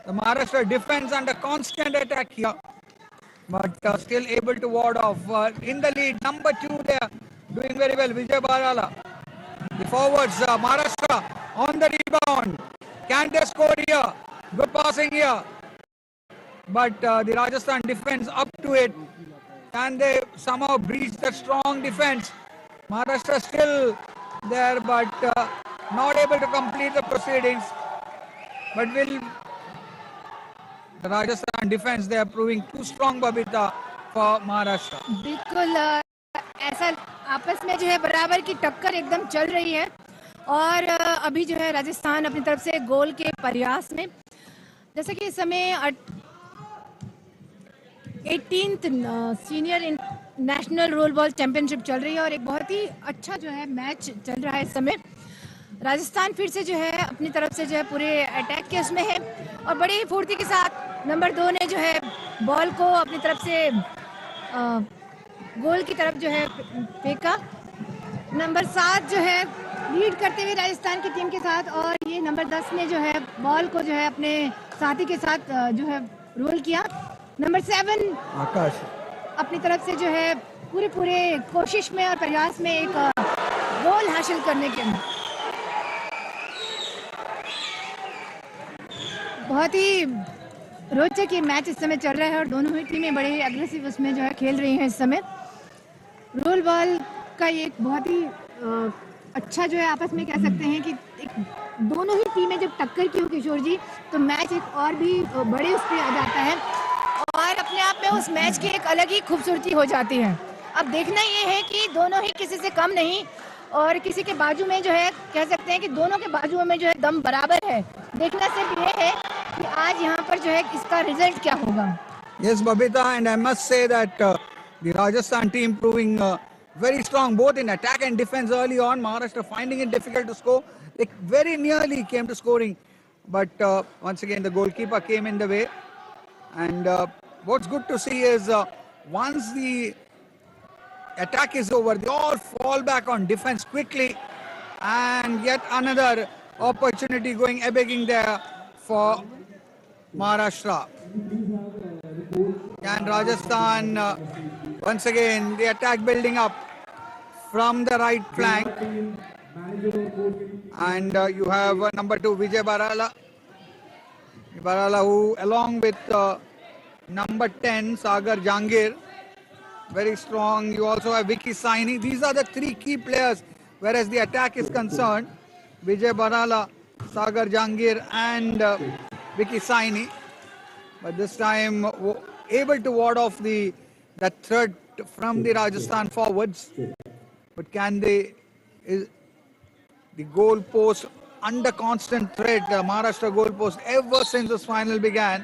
The Maharashtra defense under constant attack here, but still able to ward off. In the lead, number 2 there, doing very well, Vijay Barala. The forwards, Maharashtra on the rebound. Can they score here? Good passing here. But the Rajasthan defense up to it. Can they somehow breach the strong defense? Maharashtra still there, but not able to complete the proceedings. But will the Rajasthan defense, they are proving too strong, Babita, for Maharashtra. बिल्कुल ऐसा आपस में जो है बराबर की टक्कर एकदम चल रही है और अभी जो है राजस्थान अपनी तरफ से गोल के प्रयास में, जैसे कि इस समय 18th senior national role ball championship चल रही है और एक बहुत ही अच्छा जो है मैच चल रहा है इस समय। राजस्थान फिर से जो है अपनी तरफ से जो है पूरे अटैक के उसमें है और बड़ी ही फुर्ती के साथ नंबर 2 ने जो है बॉल को अपनी तरफ से गोल की तरफ जो है फेंका। नंबर 7 जो है लीड करते हुए राजस्थान की टीम के साथ और ये नंबर 10 ने जो है बॉल को जो है अपने साथी के साथ जो है रोल किया। नंबर 7 आकाश अपनी तरफ से जो है पूरे कोशिश में और प्रयास में एक गोल हासिल करने के बहुत ही रोचक ये मैच इस समय चल रहा है और दोनों ही टीमें बड़े एग्रेसिव उसमें जो है खेल रही हैं इस समय। रोल बॉल का ये एक बहुत ही अच्छा जो है आपस में कह सकते हैं कि दोनों ही टीमें जब टक्कर की हो किशोर जी तो मैच एक और भी बड़े उस पर आ जाता है और अपने आप में उस मैच की एक अलग ही खूबसूरती हो जाती है। अब देखना ये है कि दोनों ही किसी से कम नहीं और किसी के बाजू में जो है कह सकते हैं कि दोनों के बाजुओं में जो है दम बराबर है। देखना सिर्फ ये है कि आज यहाँ पर जो है इसका रिजल्ट क्या होगा। Yes, Babita, and I must say that the Rajasthan team proving very strong both in attack and defense early on. Maharashtra finding it difficult to score. They very nearly came to scoring, but once again the goalkeeper came in the way. And what's good to see is once the attack is over, they all fall back on defense quickly, and yet another opportunity going begging there for Maharashtra. And Rajasthan once again the attack building up from the right flank, and you have number 2 Vijay Barala, who along with number 10 Sagar Jangir, very strong. You also have Vicky Saini. These are the 3 key players whereas the attack is concerned. Vijay Barala, Sagar Jangir and Vicky Saini, but this time able to ward off that threat from the Rajasthan forwards. But can they, the goal post under constant threat, the Maharashtra goal post ever since this final began.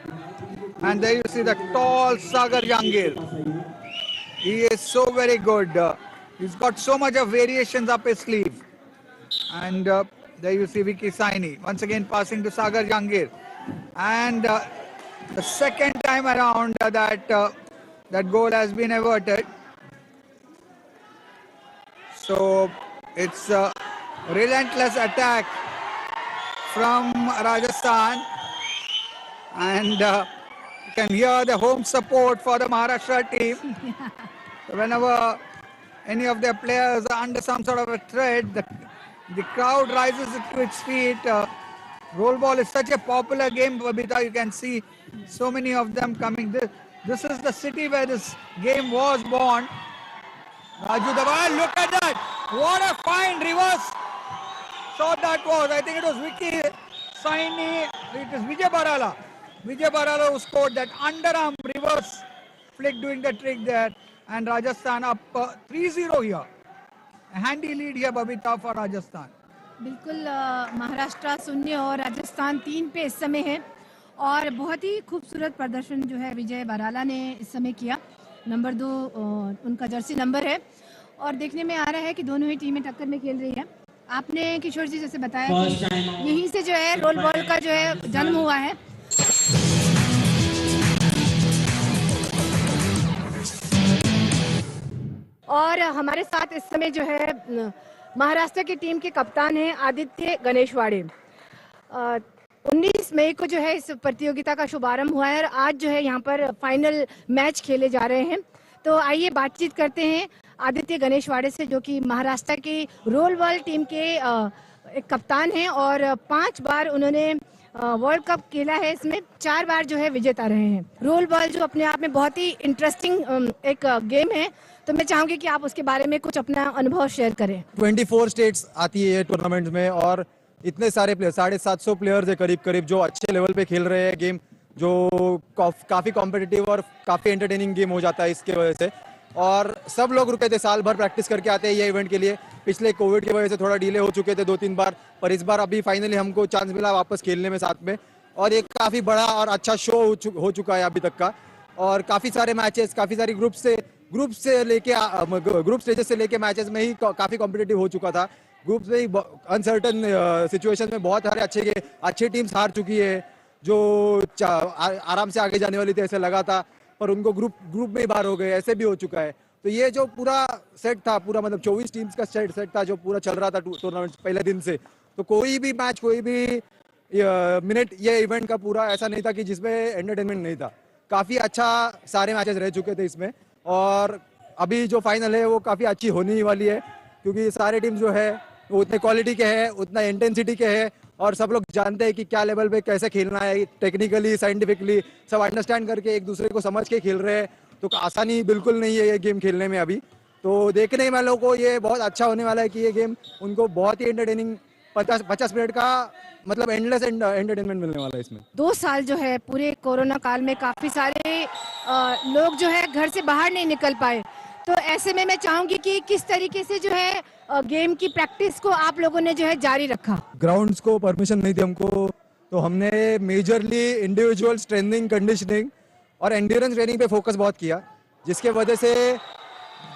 And there you see the tall Sagar Jangir. He is so very good. He's got so much of variations up his sleeve. And there you see Vicky Saini once again passing to Sagar Jangir. And the second time around that goal has been averted. So it's a relentless attack from Rajasthan, and you can hear the home support for the Maharashtra team. So whenever any of their players are under some sort of a threat, the crowd rises to its feet. Roll ball is such a popular game, Babita. You can see so many of them coming. This is the city where this game was born. Raju Dawal, look at that! What a fine reverse shot that was. I think it was Vicky Saini. It is Vijay Barala. Vijay Barala who scored that underarm reverse flick doing the trick there. And Rajasthan up 3-0 here. A handy lead here, Babita, for Rajasthan. बिल्कुल महाराष्ट्र 0 और राजस्थान 3 पे इस समय है और बहुत ही खूबसूरत प्रदर्शन जो है विजय बराला ने इस समय किया। नंबर 2 उनका जर्सी नंबर है और देखने में आ रहा है कि दोनों ही टीमें टक्कर में खेल रही है। आपने किशोर जी जैसे बताया कि यहीं से जो है रोल बॉल का जो है जन्म हुआ है। और हमारे साथ इस समय जो है महाराष्ट्र की टीम के कप्तान हैं आदित्य गणेशवाड़े। 19 मई को जो है इस प्रतियोगिता का शुभारंभ हुआ है और आज जो है यहाँ पर फाइनल मैच खेले जा रहे हैं। तो आइए बातचीत करते हैं आदित्य गणेशवाड़े से, जो कि महाराष्ट्र की रोल बॉल टीम के एक कप्तान हैं और 5 बार उन्होंने वर्ल्ड कप खेला है। इसमें 4 बार जो है विजेता रहे हैं। रोल बॉल जो अपने आप में बहुत ही इंटरेस्टिंग एक गेम है, तो मैं चाहूंगी कि आप उसके बारे में कुछ अपना अनुभव शेयर करें। 24 स्टेट्स आती है टूर्नामेंट में और इतने सारे प्लेयर 750 प्लेयर्स है करीब करीब, जो अच्छे लेवल पे खेल रहे हैं गेम, जो काफ़ी कॉम्पिटिटिव और काफ़ी एंटरटेनिंग गेम हो जाता है इसके वजह से। और सब लोग रुके थे, साल भर प्रैक्टिस करके आते हैं ये इवेंट के लिए। पिछले कोविड की वजह से थोड़ा डिले हो चुके थे 2-3 बार, पर इस बार अभी फाइनली हमको चांस मिला वापस खेलने में साथ में। और एक काफ़ी बड़ा और अच्छा शो हो चुका है अभी तक का। और काफ़ी सारे मैचेस, काफ़ी सारी ग्रुप स्टेजेस से लेके मैचेस में ही काफ़ी कॉम्पिटिटिव हो चुका था। ग्रुप्स में ही अनसर्टन सिचुएशन में बहुत सारे अच्छी टीम्स हार चुकी है, जो आराम से आगे जाने वाली थी ऐसे लगा था, पर उनको ग्रुप में ही बाहर हो गए, ऐसे भी हो चुका है। तो ये जो पूरा सेट था, पूरा मतलब 24 टीम्स का सेट था जो पूरा चल रहा था टूर्नामेंट पहले दिन से, तो कोई भी मैच, कोई भी मिनट ये इवेंट का पूरा ऐसा नहीं था कि जिसमें एंटरटेनमेंट नहीं था। काफ़ी अच्छा सारे मैचेस रह चुके थे इसमें, और अभी जो फाइनल है वो काफ़ी अच्छी होने ही वाली है, क्योंकि सारे टीम जो है वो उतने क्वालिटी के हैं, उतना इंटेंसिटी के हैं, और सब लोग जानते हैं कि क्या लेवल पे कैसे खेलना है, टेक्निकली साइंटिफिकली सब अंडरस्टैंड करके एक दूसरे को समझ के खेल रहे हैं। तो आसानी बिल्कुल नहीं है ये गेम खेलने में अभी। तो देखने वालों को ये बहुत अच्छा होने वाला है कि ये गेम उनको बहुत ही एंटरटेनिंग 50 मिनट का मतलब एंडलेस एंटरटेनमेंट मिलने वाला है इसमें। 2 साल जो है पूरे कोरोना काल में काफी सारे लोग जो है घर से बाहर नहीं निकल पाए, तो ऐसे में मैं चाहूंगी कि किस तरीके से जो है गेम की प्रैक्टिस को आप लोगों ने जो है जारी रखा। ग्राउंड्स को परमिशन नहीं थी हमको, तो हमने मेजरली इंडिविजुअल स्ट्रेंथनिंग, कंडीशनिंग और एंड्योरेंस ट्रेनिंग पे फोकस बहुत किया, जिसके वजह से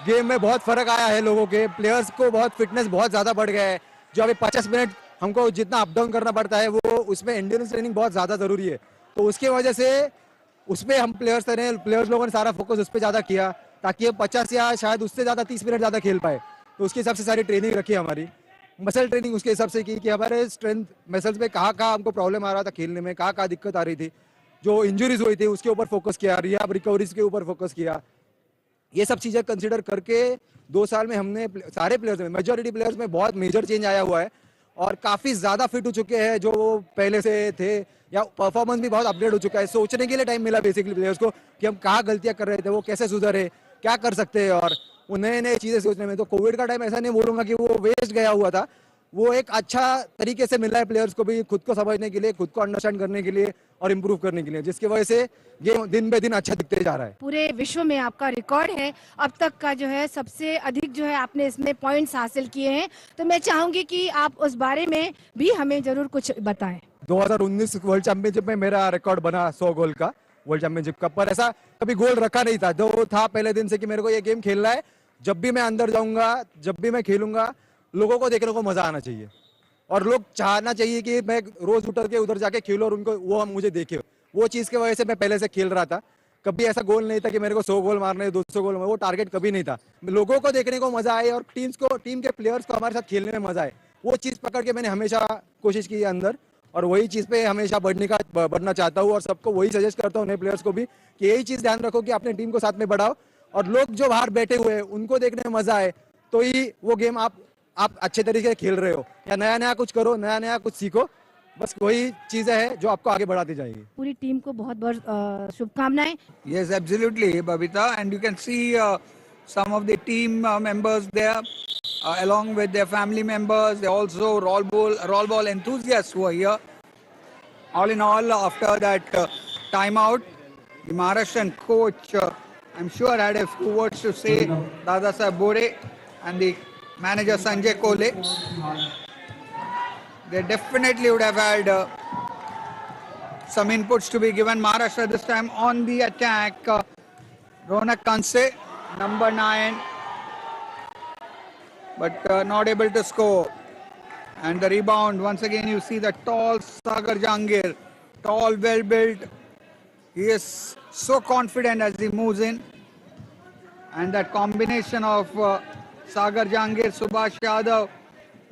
गेम में बहुत फर्क आया है। लोगों के प्लेयर्स को बहुत फिटनेस बहुत ज़्यादा बढ़ गया है। जो अभी 50 मिनट हमको जितना अप डाउन करना पड़ता है, वो उसमें एंड्योरेंस ट्रेनिंग बहुत ज़्यादा ज़रूरी है। तो उसकी वजह से उसमें हम प्लेयर्स लोगों ने सारा फोकस उस पर ज़्यादा किया, ताकि 50 या शायद उससे ज़्यादा 30 मिनट ज़्यादा खेल पाए। तो उसके हिसाब से सारी ट्रेनिंग रखी हमारी, मसल ट्रेनिंग उसके हिसाब से की कि हमारे स्ट्रेंथ मसल्स में कहाँ हमको प्रॉब्लम आ रहा था खेलने में, कहाँ दिक्कत आ रही थी, जो इंजरीज हुई थी उसके ऊपर फोकस किया, रिहाब रिकवरीज के ऊपर फोकस किया। ये सब चीज़ें कंसिडर करके 2 साल में हमने सारे प्लेयर्स में, मेजॉरिटी प्लेयर्स में बहुत मेजर चेंज आया हुआ है, और काफ़ी ज़्यादा फिट हो चुके हैं जो पहले से थे, या परफॉर्मेंस भी बहुत अपग्रेड हो चुका है। सोचने के लिए टाइम मिला बेसिकली प्लेयर्स को कि हम कहाँ गलतियाँ कर रहे थे, वो कैसे सुधरे, क्या कर सकते हैं, और नए नए चीज़ें सोचने में। तो कोविड का टाइम ऐसा नहीं बोलूँगा कि वो वेस्ट गया हुआ था, वो एक अच्छा तरीके से मिला है प्लेयर्स को भी, खुद को समझने के लिए, खुद को अंडरस्टैंड करने के लिए और इम्प्रूव करने के लिए, जिसकी वजह से गेम दिन बे दिन अच्छा दिखते जा रहा है। पूरे विश्व में आपका रिकॉर्ड है अब तक का जो है, सबसे अधिक जो है आपने इसमें पॉइंट्स हासिल किए हैं, तो मैं चाहूंगी कि आप उस बारे में भी हमें जरूर कुछ बताएं। 2019 वर्ल्ड चैंपियनशिप में मेरा रिकॉर्ड बना 100 गोल का वर्ल्ड चैंपियनशिप का, पर ऐसा कभी गोल रखा नहीं था। जो था पहले दिन से कि मेरे को ये गेम खेलना है, जब भी मैं अंदर जाऊंगा, जब भी मैं खेलूंगा, लोगों को देखने को मजा आना चाहिए, और लोग चाहना चाहिए कि मैं रोज उतर के उधर जाके खेलूं और उनको वो मुझे देखे। वो चीज़ की वजह से मैं पहले से खेल रहा था। कभी ऐसा गोल नहीं था कि मेरे को 100 गोल मारने, 200 गोल मारने, वो टारगेट कभी नहीं था। लोगों को देखने को मजा आए और टीम के प्लेयर्स को हमारे साथ खेलने में मजा आए, वो चीज़ पकड़ के मैंने हमेशा कोशिश की है अंदर, और वही चीज़ पे हमेशा बढ़ना चाहता हूँ, और सबको वही सजेस्ट करता हूँ नए प्लेयर्स को भी कि यही चीज़ ध्यान रखो कि अपने टीम को साथ में बढ़ाओ, और लोग जो बाहर बैठे हुए हैं उनको देखने में मजा आए, तो ही वो गेम आप अच्छे तरीके से खेल रहे हो, या नया कुछ करो, नया कुछ सीखो। बस वही चीजें हैं जो आपको आगे बढ़ाती जाएगी। पूरी टीम को बहुत बहुत शुभकामनाएं। Yes, absolutely, Babita, and you can see some of the team members there, along with their family members. They also roll ball enthusiasts who are here. All in all, after that timeout, the Maharashtrian coach, I'm sure, had a few words to say. Dada Saheb Bore and the manager Sanjay Kole, they definitely would have had some inputs to be given. Maharashtra this time on the attack. Ronak Kanse, number 9, but not able to score. And the rebound, once again you see the tall Sagar Jangir, tall, well built. He is so confident as he moves in. And that combination of Sagar Jangir, Subhash Yadav,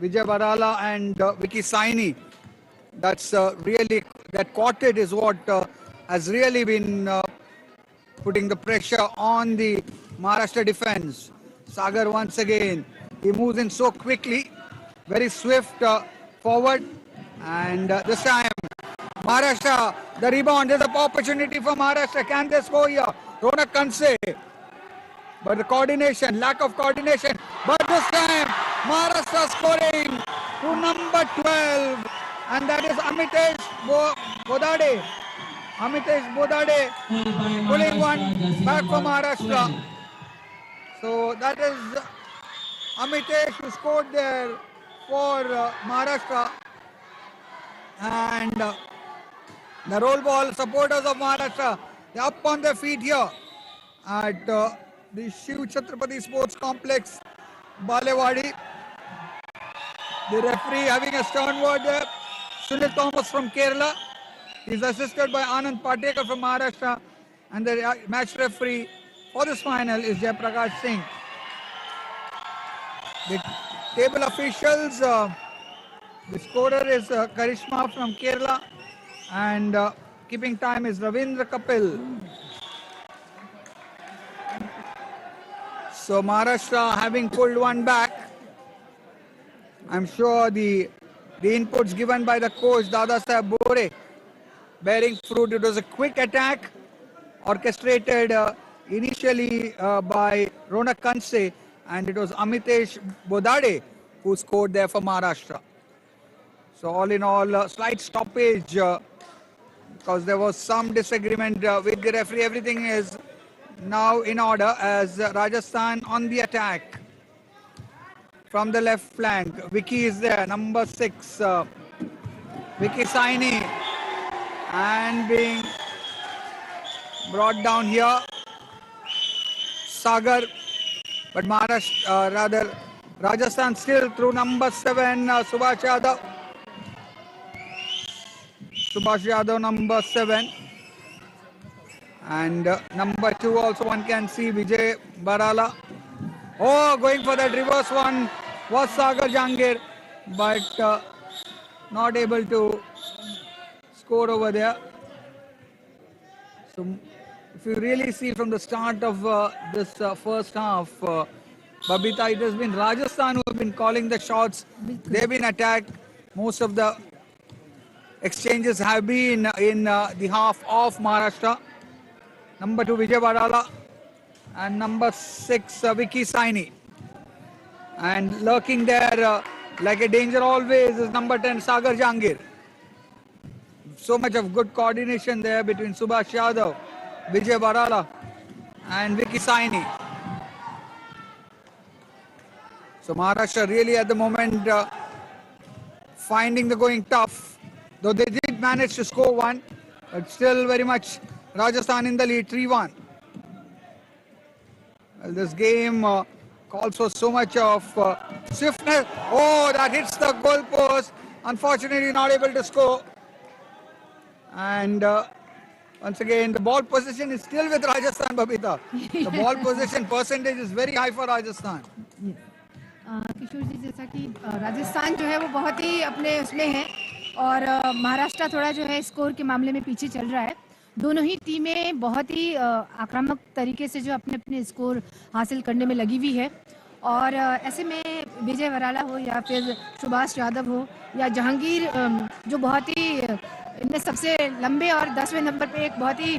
Vijay Barala and Vicky Saini That's really, that quartet is what has really been putting the pressure on the Maharashtra defense. Sagar once again, he moves in so quickly, very swift forward, and this time Maharashtra, the rebound, there's an opportunity for Maharashtra. Can they score here? Ronak Kanse. But the coordination, lack of coordination. But this time, Maharashtra scoring to number 12. And that is Amitesh Bodade. Amitesh Bodade pulling one back for Maharashtra. So that is Amitesh who scored there for Maharashtra. And the roll ball supporters of Maharashtra, they're up on their feet here at the Shiv Chhatrapati Sports Complex, Balewadi. The referee having a stern word there. Sunil Thomas from Kerala. He's assisted by Anand Patekar from Maharashtra. And the match referee for this final is Jayaprakash Singh. The table officials, the scorer is Karishma from Kerala. And keeping time is Ravindra Kapil. So Maharashtra having pulled one back. I'm sure the inputs given by the coach Dada Saheb Bore bearing fruit. It was a quick attack orchestrated initially by Ronak Kanse, and it was Amitesh Bodade who scored there for Maharashtra. So all in all, slight stoppage because there was some disagreement with the referee. Everything is now in order as Rajasthan on the attack. From the left flank, Vicky is there, number 6, Vicky Saini, and being brought down here, Sagar, but Maharashtra, Rajasthan still through number 7, Subhash Yadav. Subhash Yadav, number 7. And number 2 also one can see, Vijay Barala. Oh, going for that reverse one was Sagar Jangir, but not able to score over there. So if you really see from the start of this first half, Babita, it has been Rajasthan who have been calling the shots. They've been attacked. Most of the exchanges have been in the half of Maharashtra. Number 2, Vijay Barala. And number 6, Vicky Saini. And lurking there like a danger always is number 10, Sagar Jangir. So much of good coordination there between Subhash Yadav, Vijay Barala and Vicky Saini. So Maharashtra really at the moment finding the going tough. Though they did manage to score one, but still very much Rajasthan in the lead, 3-1. This game calls for so much of swiftness. Oh, that hits the goal post. Unfortunately, not able to score. And once again, the ball position is still with Rajasthan, Babita. The ball position percentage is very high for Rajasthan. किशोर जी, जैसा कि राजस्थान जो है वो बहुत ही अपने उसमें है और महाराष्ट्र थोड़ा जो है स्कोर के मामले में पीछे चल रहा है. दोनों ही टीमें बहुत ही आक्रामक तरीके से जो अपने अपने स्कोर हासिल करने में लगी हुई है और ऐसे में विजय वराला हो या फिर सुभाष यादव हो या जहांगीर जो बहुत ही इनमें सबसे लंबे और 10वें नंबर पे एक बहुत ही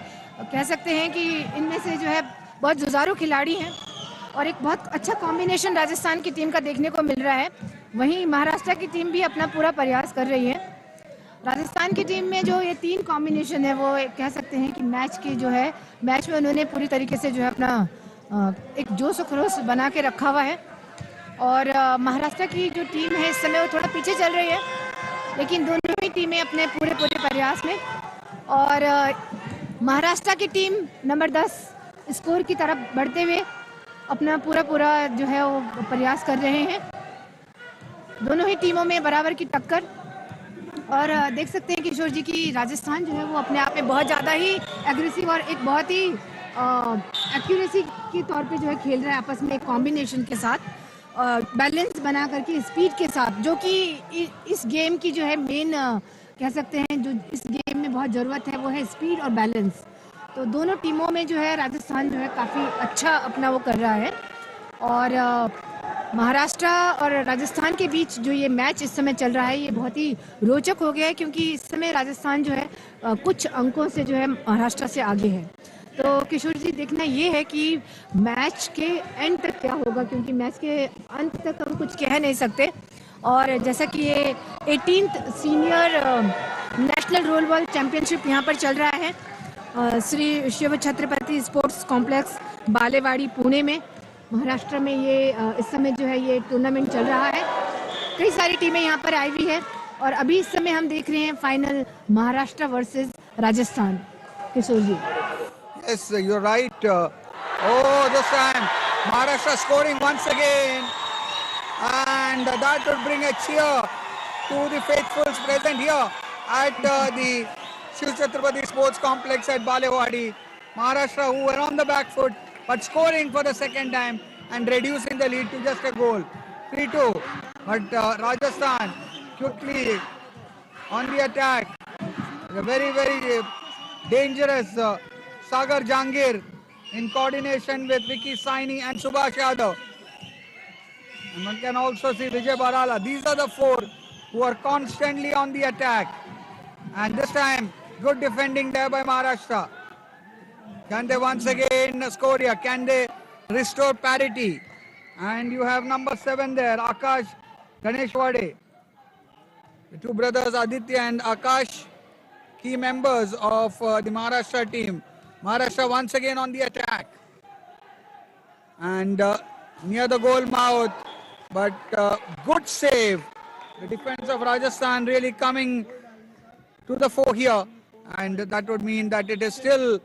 कह सकते हैं कि इनमें से जो है बहुत जुझारू खिलाड़ी हैं और एक बहुत अच्छा कॉम्बिनेशन राजस्थान की टीम का देखने को मिल रहा है. वहीं महाराष्ट्र की टीम भी अपना पूरा प्रयास कर रही है. राजस्थान की टीम में जो ये 3 कॉम्बिनेशन है वो कह सकते हैं कि मैच में उन्होंने पूरी तरीके से जो है अपना एक जोश और खरोश बना के रखा हुआ है और महाराष्ट्र की जो टीम है इस समय वो थोड़ा पीछे चल रही है, लेकिन दोनों ही टीमें अपने पूरे प्रयास में और महाराष्ट्र की टीम नंबर 10 स्कोर की तरफ बढ़ते हुए अपना पूरा जो है वो प्रयास कर रहे हैं. दोनों ही टीमों में बराबर की टक्कर और देख सकते हैं किशोर जी की राजस्थान जो है वो अपने आप में बहुत ज़्यादा ही एग्रेसिव और एक बहुत ही एक्यूरेसी के तौर पे जो है खेल रहा है आपस में एक कॉम्बिनेशन के साथ बैलेंस बना करके स्पीड के साथ, जो कि इस गेम की जो है मेन कह सकते हैं जो इस गेम में बहुत ज़रूरत है वो है स्पीड और बैलेंस। तो दोनों टीमों में जो है राजस्थान जो है काफ़ी अच्छा अपना वो कर रहा है। और महाराष्ट्र और राजस्थान के बीच जो ये मैच इस समय चल रहा है ये बहुत ही रोचक हो गया है, क्योंकि इस समय राजस्थान जो है कुछ अंकों से जो है महाराष्ट्र से आगे है। तो किशोर जी, देखना ये है कि मैच के एंड तक क्या होगा, क्योंकि मैच के अंत तक हम कुछ कह नहीं सकते। और जैसा कि ये 18th senior national role ball championship यहाँ पर चल रहा है श्री शिव छत्रपति स्पोर्ट्स कॉम्प्लेक्स बालेवाड़ी पुणे में, महाराष्ट्र में ये इस समय जो है ये टूर्नामेंट चल रहा है। कई सारी टीमें यहाँ पर आई हुई है और अभी इस समय हम देख रहे हैं final Maharashtra versus Rajasthan. Kishore ji. Yes, you're right. Oh, this time Maharashtra scoring once again, and that would bring a cheer to the faithfuls present here at the Shiv Chhatrapati Sports Complex at Balewadi. Maharashtra, who were on the back foot, but scoring for the second time and reducing the lead to just a goal, 3-2. But Rajasthan quickly on the attack. A very, very dangerous Sagar Jangir in coordination with Vicky Saini and Subhash Yadav. And one can also see Vijay Barala. These are the four who are constantly on the attack. And this time, good defending there by Maharashtra. Can they once again score here? Can they restore parity? And you have number 7 there, Akash Ganeshwade. The two brothers Aditya and Akash, key members of the Maharashtra team. Maharashtra once again on the attack. And near the goal mouth, but good save. The defense of Rajasthan really coming to the fore here. And that would mean that it is still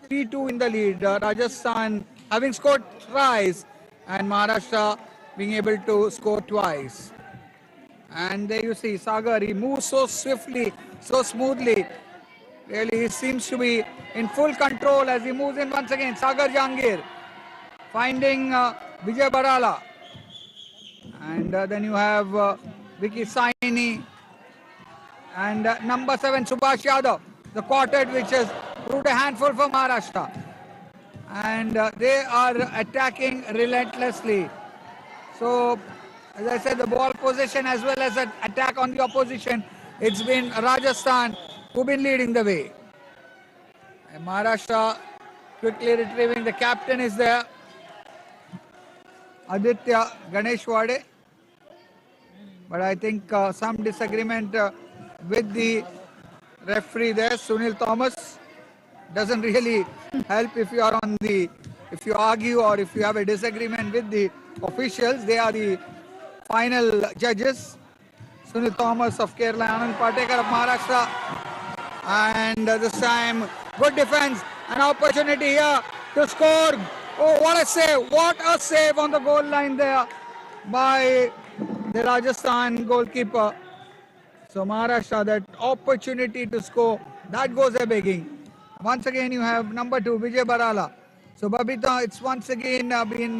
3-2 in the lead. Rajasthan having scored thrice and Maharashtra being able to score twice. And there you see Sagar, he moves so swiftly, so smoothly. Really, he seems to be in full control as he moves in once again. Sagar Jangir finding Vijay Barala. And then you have Vicky Saini and number 7 Subhash Yadav, the quartet which has proved a handful for Maharashtra. And they are attacking relentlessly. So, as I said, the ball possession as well as an attack on the opposition, it's been Rajasthan who've been leading the way. And Maharashtra quickly retrieving. The captain is there, Aditya Ganeshwade. But I think some disagreement with the referee there, Sunil Thomas. Doesn't really help if you are on the, if you argue or if you have a disagreement with the officials. They are the final judges. Sunil Thomas of Kerala, Anand Patekar of Maharashtra. And this time, good defense, an opportunity here to score. Oh, what a save! What a save on the goal line there by the Rajasthan goalkeeper. So Maharashtra, that opportunity to score, that goes a begging. Once again, you have number 2, Vijay Barala. So Babita, it's once again been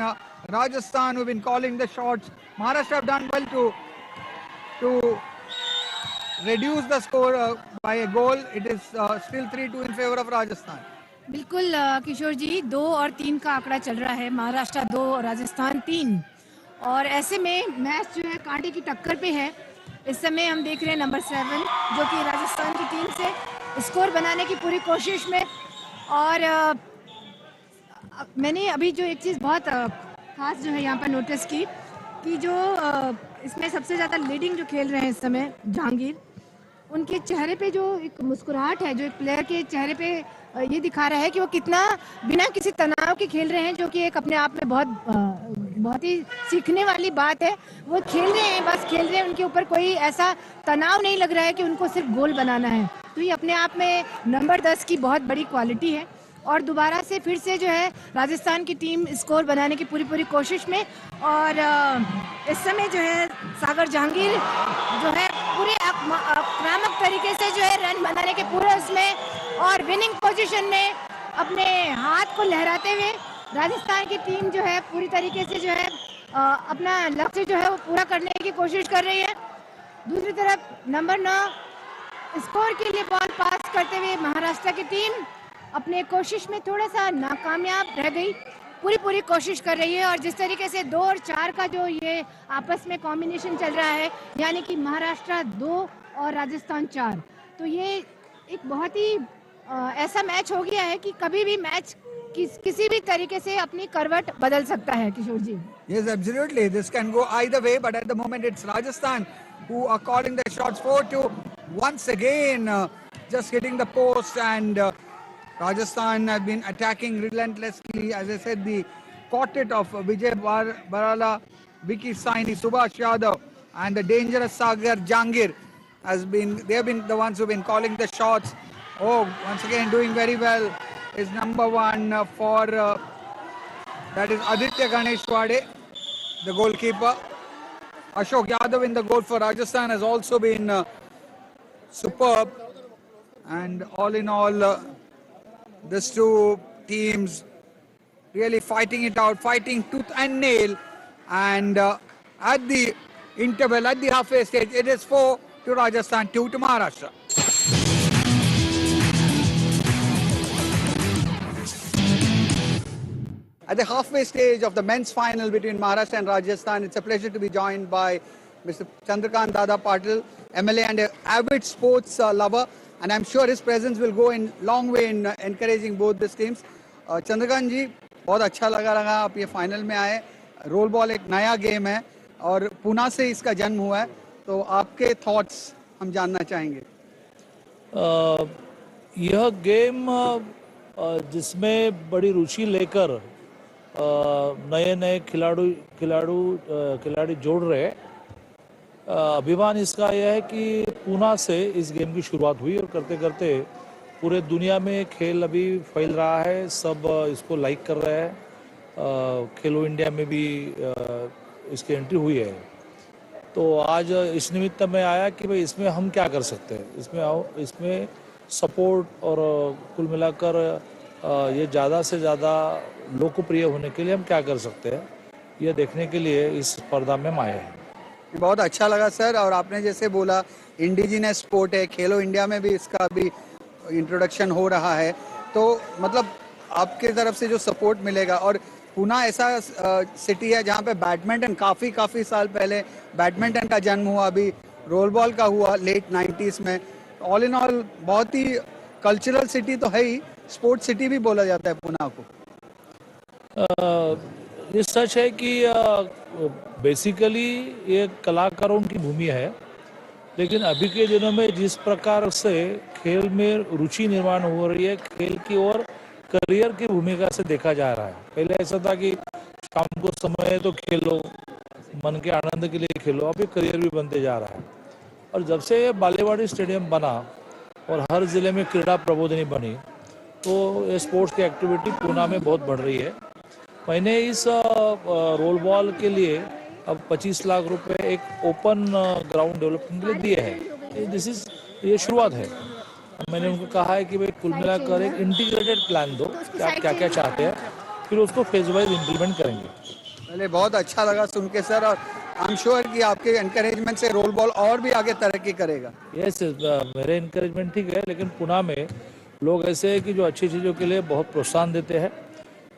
Rajasthan who've been calling the shots. Maharashtra have done well to reduce the score by a goal. It is still 3-2 in favor of Rajasthan. बिल्कुल किशोर जी, 2 और 3 का आंकड़ा चल रहा है। महाराष्ट्र 2 और राजस्थान 3, और ऐसे में मैच जो है कांटे की टक्कर पे है। इस समय हम देख रहे हैं नंबर 7 जो कि राजस्थान की टीम से स्कोर बनाने की पूरी कोशिश में। और मैंने अभी जो एक चीज़ बहुत खास जो है यहाँ पर नोटिस की कि जो इसमें सबसे ज़्यादा लीडिंग जो खेल रहे हैं इस समय जहांगीर, उनके चेहरे पे जो एक मुस्कुराहट है, जो एक प्लेयर के चेहरे पे ये दिखा रहा है कि वो कितना बिना किसी तनाव के खेल रहे हैं, जो कि एक अपने आप में बहुत ही सीखने वाली बात है। वो खेल रहे हैं, बस खेल रहे हैं, उनके ऊपर कोई ऐसा तनाव नहीं लग रहा है कि उनको सिर्फ गोल बनाना है। तो ये अपने आप में नंबर 10 की बहुत बड़ी क्वालिटी है। और दोबारा से फिर से जो है राजस्थान की टीम स्कोर बनाने की पूरी कोशिश में, और इस समय जो है सागर जहांगीर जो है पूरे आक्रामक तरीके से जो है रन बनाने के पूरे उसमें और विनिंग पोजीशन में अपने हाथ को लहराते हुए राजस्थान की टीम जो है पूरी तरीके से जो है अपना लक्ष्य जो है वो पूरा करने की कोशिश कर रही है। दूसरी तरफ नंबर 9 स्कोर के लिए बॉल पास करते हुए महाराष्ट्र की टीम अपने कोशिश में थोड़ा सा नाकामयाब रह गई। पूरी कोशिश कर रही है और जिस तरीके से 2 और 4 का जो ये आपस में कॉम्बिनेशन चल रहा है, यानी कि महाराष्ट्र 2 और राजस्थान 4, तो ये एक बहुत ही ऐसा मैच हो गया है कि कभी भी मैच किसी भी तरीके से अपनी करवट बदल सकता है। किशोर ji, Yes, absolutely. This can go either way, but at the moment it's Rajasthan who are calling the shots. 4-2 once again, just hitting the post, and Rajasthan have been attacking relentlessly. As I said, the quartet of Vijay Barala, Vicky Saini, Subhash Yadav, and the dangerous Sagar Jangir they have been the ones who have been calling the shots. Oh, once again doing very well is number 1 for that is Aditya Ganeshwade, the goalkeeper. Ashok Yadav in the goal for Rajasthan has also been superb. And all in all, these two teams really fighting it out, fighting tooth and nail. And at the interval, at the halfway stage, it is 4 to Rajasthan, 2 to Maharashtra. At the halfway stage of the men's final between Maharashtra and Rajasthan, it's a pleasure to be joined by Mr. Chandrakant Dada Patil, MLA and an avid sports lover. And I'm sure his presence will go in long way in encouraging both these teams. Chandrakant ji, बहुत अच्छा लगा आप ये final में आए। Role ball एक नया game है और पुणे से इसका जन्म हुआ है, तो आपके थॉट्स हम जानना चाहेंगे। यह गेम जिसमें बड़ी रुचि लेकर नए खिलाड़ी जोड़ रहे। अभिमान इसका यह है कि पुणे से इस गेम की शुरुआत हुई और करते करते पूरे दुनिया में खेल अभी फैल रहा है, सब इसको लाइक कर रहे हैं। खेलो इंडिया में भी इसकी एंट्री हुई है। तो आज इस निमित्त में आया कि भाई इसमें हम क्या कर सकते हैं, इसमें सपोर्ट और कुल मिलाकर ये ज़्यादा से ज़्यादा लोकप्रिय होने के लिए हम क्या कर सकते हैं, यह देखने के लिए इस स्पर्धा में हम आए हैं। बहुत अच्छा लगा सर। और आपने जैसे बोला इंडिजिनस स्पोर्ट है, खेलो इंडिया में भी इसका भी इंट्रोडक्शन हो रहा है, तो मतलब आपके तरफ से जो सपोर्ट मिलेगा। और पुणे ऐसा सिटी है जहाँ पे बैडमिंटन काफ़ी साल पहले बैडमिंटन का जन्म हुआ, अभी रोल बॉल का हुआ लेट 90s में। ऑल इन ऑल बहुत ही कल्चरल सिटी तो है ही, स्पोर्ट्स सिटी भी बोला जाता है पुणे को। ये सच है कि बेसिकली ये कलाकारों की भूमि है, लेकिन अभी के दिनों में जिस प्रकार से खेल में रुचि निर्माण हो रही है, खेल की ओर करियर की भूमिका से देखा जा रहा है। पहले ऐसा था कि शाम को समय है तो खेलो, मन के आनंद के लिए खेलो, अब ये करियर भी बनते जा रहा है। और जब से ये बालेवाड़ी स्टेडियम बना और हर ज़िले में क्रीड़ा प्रबोधिनी बनी, तो ये स्पोर्ट्स की एक्टिविटी पुणे में बहुत बढ़ रही है। मैंने इस रोल बॉल के लिए अब 25 लाख रुपए एक ओपन ग्राउंड डेवलपमेंट के लिए दिए हैं। ये शुरुआत है। मैंने उनको कहा है कि भाई कुल मिलाकर एक इंटीग्रेटेड प्लान दो कि आप क्या क्या चाहते हैं, फिर उसको फेज वाइज इम्प्लीमेंट करेंगे। पहले बहुत अच्छा लगा सुन के सर, और आई एम श्योर कि आपके एनकरेजमेंट से रोल बॉल और भी आगे तरक्की करेगा। यस, मेरे एनकरेजमेंट ठीक है, लेकिन पुणे में लोग ऐसे हैं कि जो अच्छी चीज़ों के लिए बहुत प्रोत्साहन देते हैं।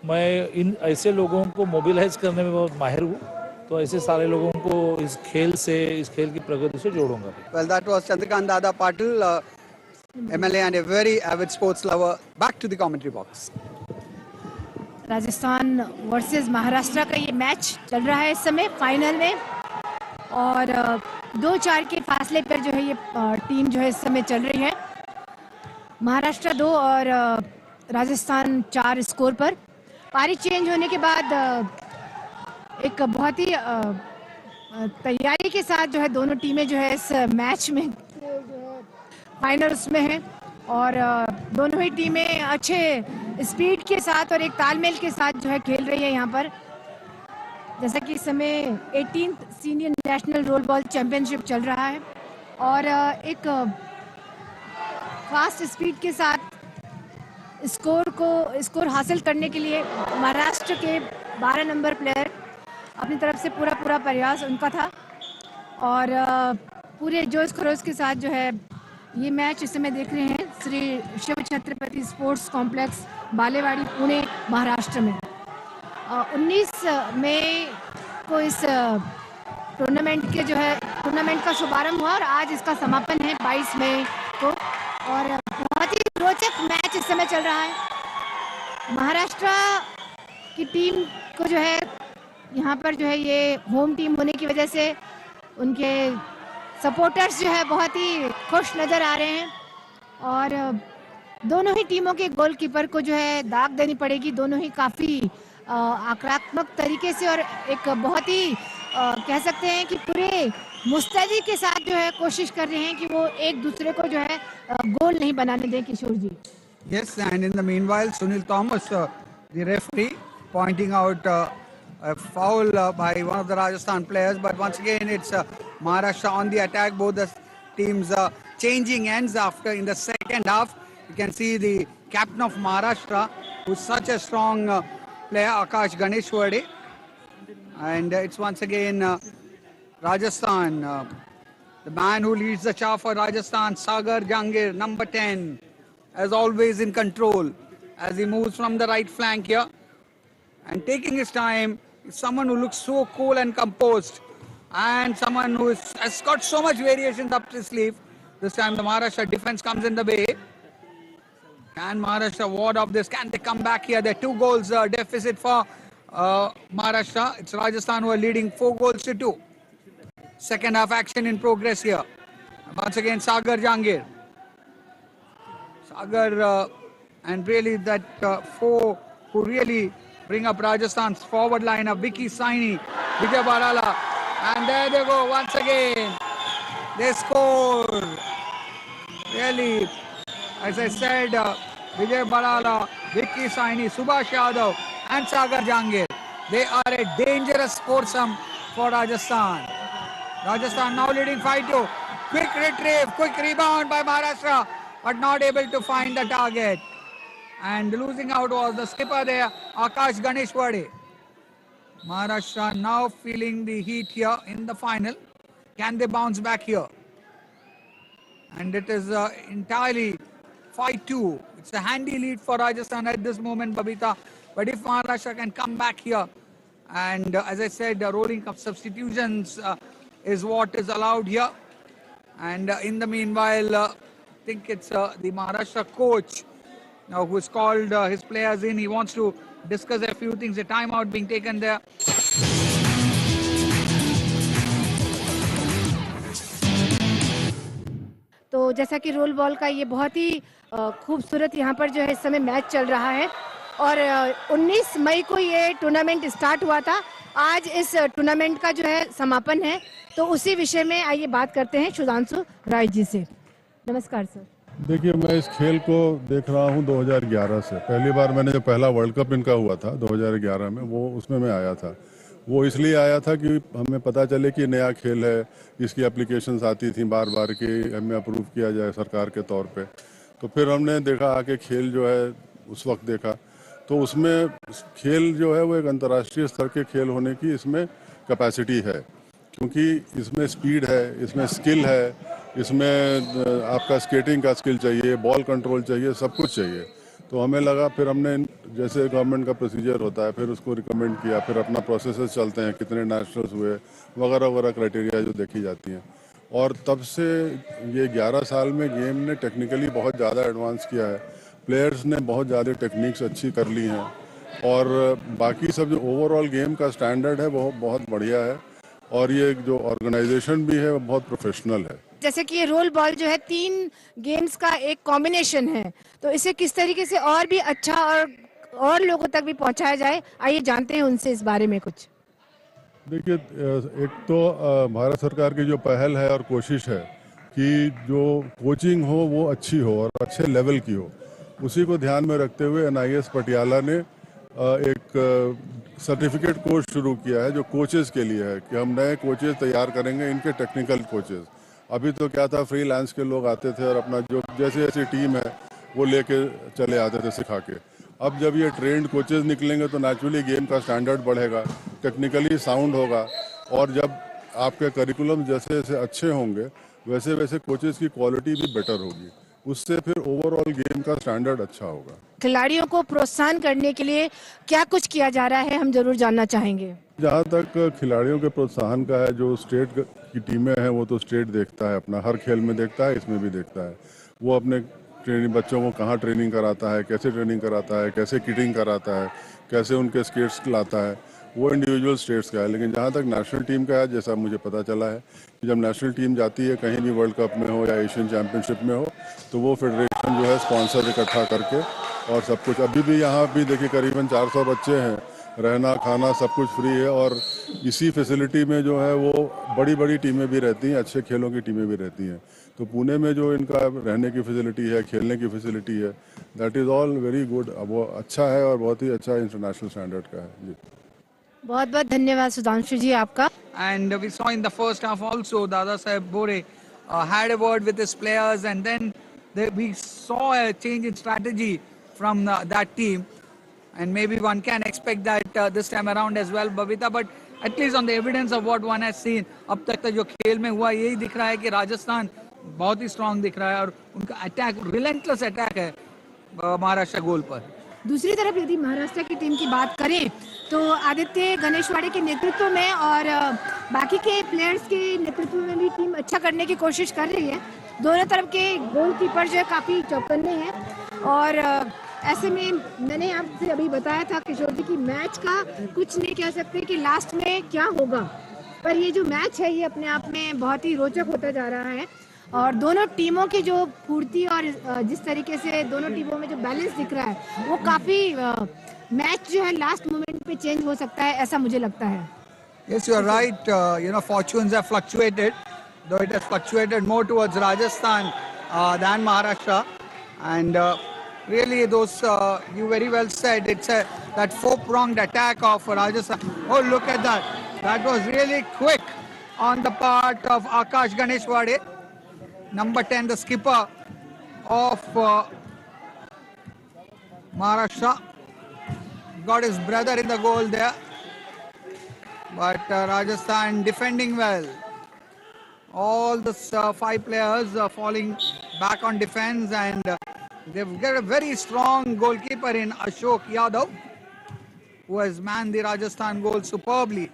मैं इन ऐसे लोगों को मोबिलाइज करने में बहुत माहिर हूँ, तो ऐसे सारे लोगों को इस खेल की प्रगति से जोड़ूंगा। Well, that was Chandrakant Dada Patil, MLA and a very avid sports lover. Back to the commentary box. Rajasthan versus Maharashtra का ये मैच चल रहा है इस समय फाइनल में, और 2-4 के फासले पर जो है ये टीम जो है इस समय चल रही है। महाराष्ट्र 2 और राजस्थान 4 स्कोर पर। पारी चेंज होने के बाद एक बहुत ही तैयारी के साथ जो है दोनों टीमें जो है इस मैच में फाइनल उसमें हैं, और दोनों ही टीमें अच्छे स्पीड के साथ और एक तालमेल के साथ जो है खेल रही है यहाँ पर। जैसा कि इस समय 18th senior national role ball championship चल रहा है, और एक फास्ट स्पीड के साथ स्कोर हासिल करने के लिए महाराष्ट्र के 12 नंबर प्लेयर अपनी तरफ से पूरा प्रयास उनका था, और पूरे जोश खरोश के साथ जो है ये मैच इस समय देख रहे हैं श्री शिव छत्रपति स्पोर्ट्स कॉम्प्लेक्स बालेवाड़ी पुणे महाराष्ट्र में। 19 मई को इस टूर्नामेंट का शुभारंभ हुआ और आज इसका समापन है 22 मई को। और बहुत ही रोचक मैच इस समय चल रहा है। महाराष्ट्र की टीम को जो है यहाँ पर जो है ये होम टीम होने की वजह से उनके सपोर्टर्स जो है बहुत ही खुश नज़र आ रहे हैं। और दोनों ही टीमों के गोलकीपर को जो है दाग देनी पड़ेगी। दोनों ही काफ़ी आक्रामक तरीके से और एक बहुत ही कह सकते हैं कि पूरे मुस्तैदी के साथ जो है कोशिश कर रहे हैं कि वो एक दूसरे को जो है गोल नहीं बनाने दें। किशोर ji. Yes, and in the meanwhile, Sunil Thomas, the referee, pointing out a foul by one of the Rajasthan players. But once again, it's Maharashtra on the attack. Both the teams changing ends after in the second half. You can see the captain of Maharashtra, who's such a strong player, Akash Ganeshwade. And it's once again Rajasthan, the man who leads the charge for Rajasthan, Sagar Jangir, number 10. As always in control as he moves from the right flank here and taking his time. Someone who looks so cool and composed and someone who has got so much variations up his sleeve. This time the Maharashtra defense comes in the way. Can Maharashtra ward off this? Can they come back here? There are 2 goals deficit for Maharashtra. It's Rajasthan who are leading 4 goals to 2. Second half action in progress here. Once again Sagar Jangir. Sagar and really that 4 who really bring up Rajasthan's forward line of Vicky Saini, Vijay Barala, and there they go once again. They score. Really, as I said, Vijay Barala, Vicky Saini, Subhash Yadav, and Sagar Jangir. They are a dangerous foursome for Rajasthan. Rajasthan now leading 5-2. Quick retrieve, quick rebound by Maharashtra, but not able to find the target. And losing out was the skipper there, Akash Ganeshwade. Maharashtra now feeling the heat here in the final. Can they bounce back here? And it is entirely 5-2. It's a handy lead for Rajasthan at this moment, Babita. But if Maharashtra can come back here, and as I said, the rolling of substitutions is what is allowed here. And in the meanwhile, I think it's the Maharashtra coach now who's called his players in. He wants to discuss a few things. A timeout being taken there. तो जैसा कि role ball का ये बहुत ही खूबसूरत यहाँ पर जो है इस समय मैच चल रहा है और 19 मई को ये टूर्नामेंट स्टार्ट हुआ था। आज इस टूर्नामेंट का जो है समापन है, तो उसी विषय में आइए बात करते हैं सुधांशु राय जी से। नमस्कार सर। देखिए, मैं इस खेल को देख रहा हूँ 2011 से। पहली बार मैंने जो पहला वर्ल्ड कप इनका हुआ था 2011 में, वो उसमें मैं आया था। वो इसलिए आया था कि हमें पता चले कि नया खेल है, इसकी एप्लीकेशंस आती थी बार बार कि हमें अप्रूव किया जाए सरकार के तौर पे। तो फिर हमने देखा आके खेल जो है उस वक्त देखा, तो उसमें खेल जो है वो एक अंतर्राष्ट्रीय स्तर के खेल होने की इसमें कैपेसिटी है, क्योंकि इसमें स्पीड है, इसमें स्किल है, इसमें आपका स्केटिंग का स्किल चाहिए, बॉल कंट्रोल चाहिए, सब कुछ चाहिए। तो हमें लगा, फिर हमने जैसे गवर्नमेंट का प्रोसीजर होता है फिर उसको रिकमेंड किया, फिर अपना प्रोसेसेस चलते हैं, कितने नेशनल्स हुए वगैरह वगैरह क्राइटेरिया जो देखी जाती हैं। और तब से ये 11 साल में गेम ने टेक्निकली बहुत ज़्यादा एडवांस किया है, प्लेयर्स ने बहुत ज़्यादा टेक्निक्स अच्छी कर ली हैं और बाकी सब जो ओवरऑल गेम का स्टैंडर्ड है वो बहुत बढ़िया है और ये जो ऑर्गेनाइजेशन भी है वो बहुत प्रोफेशनल है। जैसे कि ये रोल बॉल जो है 3 गेम्स का एक कॉम्बिनेशन है, तो इसे किस तरीके से और भी अच्छा और लोगों तक भी पहुंचाया जाए, आइए जानते हैं उनसे इस बारे में कुछ। देखिए, एक तो भारत सरकार की जो पहल है और कोशिश है कि जो कोचिंग हो वो अच्छी हो और अच्छे लेवल की हो, उसी को ध्यान में रखते हुए NIS पटियाला ने एक सर्टिफिकेट कोर्स शुरू किया है जो कोचेस के लिए है कि हम नए कोचेस तैयार करेंगे, इनके टेक्निकल कोचेस। अभी तो क्या था, फ्रीलांस के लोग आते थे और अपना जो जैसे जैसी टीम है वो लेके चले आते थे सिखा के। अब जब ये ट्रेंड कोचेस निकलेंगे तो नेचुरली गेम का स्टैंडर्ड बढ़ेगा, टेक्निकली साउंड होगा और जब आपके करिकुलम जैसे जैसे अच्छे होंगे वैसे वैसे कोचेस की क्वालिटी भी बेटर होगी, उससे फिर ओवरऑल गेम का स्टैंडर्ड अच्छा होगा। खिलाड़ियों को प्रोत्साहन करने के लिए क्या कुछ किया जा रहा है, हम जरूर जानना चाहेंगे। जहाँ तक खिलाड़ियों के प्रोत्साहन का है, जो स्टेट की टीमें हैं वो तो स्टेट देखता है, अपना हर खेल में देखता है, इसमें भी देखता है। वो अपने ट्रेनिंग बच्चों को कहाँ ट्रेनिंग कराता है, कैसे ट्रेनिंग कराता है, कैसे किटिंग कराता है, कैसे उनके स्केट्स लाता है, वो इंडिविजुअल स्टेट्स का है। लेकिन जहाँ तक नेशनल टीम का है, जैसा मुझे पता चला है कि जब नेशनल टीम जाती है कहीं भी वर्ल्ड कप में हो या एशियन चैम्पियनशिप में हो, तो वो फेडरेशन जो है स्पॉन्सर इकट्ठा करके और सब कुछ, अभी भी यहाँ भी देखिए करीबन 400 बच्चे हैं, रहना खाना सब कुछ फ्री है, और इसी फैसिलिटी में जो है वो बड़ी बड़ी टीमें भी रहती हैं, अच्छे खेलों की टीमें भी रहती हैं। तो पुणे में जो इनका रहने की फैसिलिटी है, खेलने की फैसिलिटी है, that is all very good. अब वो अच्छा है और बहुत ही अच्छा इंटरनेशनल स्टैंडर्ड का है जी। बहुत बहुत धन्यवाद सुधांशु जी आपका। And we saw in the first half also, Dada Saheb Bore had a word with his players, and then we saw a change in strategy from that team. And maybe one can expect that this time around as well, Babita. But at least on the evidence of what one has seen, अब तक जो खेल में हुआ यही दिख रहा है कि राजस्थान बहुत ही स्ट्रांग दिख रहा है और उनका अटैक, रिलेंटलेस अटैक है महाराष्ट्र गोल पर। दूसरी तरफ यदि महाराष्ट्र की टीम की बात करें तो आदित्य गणेशवाड़े के नेतृत्व में और बाकी के प्लेयर्स के नेतृत्व में भी टीम अच्छा करने की कोशिश कर रही है। दोनों तरफ के गोलकीपर जो है काफ़ी चौकन्ने हैं और ऐसे में मैंने आपसे अभी बताया था किशोर जी की मैच का कुछ नहीं कह सकते कि लास्ट में क्या होगा, पर ये जो मैच है ये अपने आप में बहुत ही रोचक होता जा रहा है और दोनों टीमों की जो फुर्ती और जिस तरीके से दोनों टीमों में जो बैलेंस दिख रहा है वो काफ़ी मैच जो है लास्ट मोमेंट पे चेंज हो सकता है, ऐसा मुझे लगता है। Yes, you are right. Fortunes have fluctuated, though it has fluctuated more towards Rajasthan than Maharashtra. And really, those you very well said. It's that four-pronged attack of Rajasthan. Oh, look at that! That was really quick on the part of Akash Ganeshwade, number 10, the skipper of Maharashtra. Got his brother in the goal there. But Rajasthan defending well. All the 5 players falling back on defense, and they've got a very strong goalkeeper in Ashok Yadav, who has manned the Rajasthan goal superbly.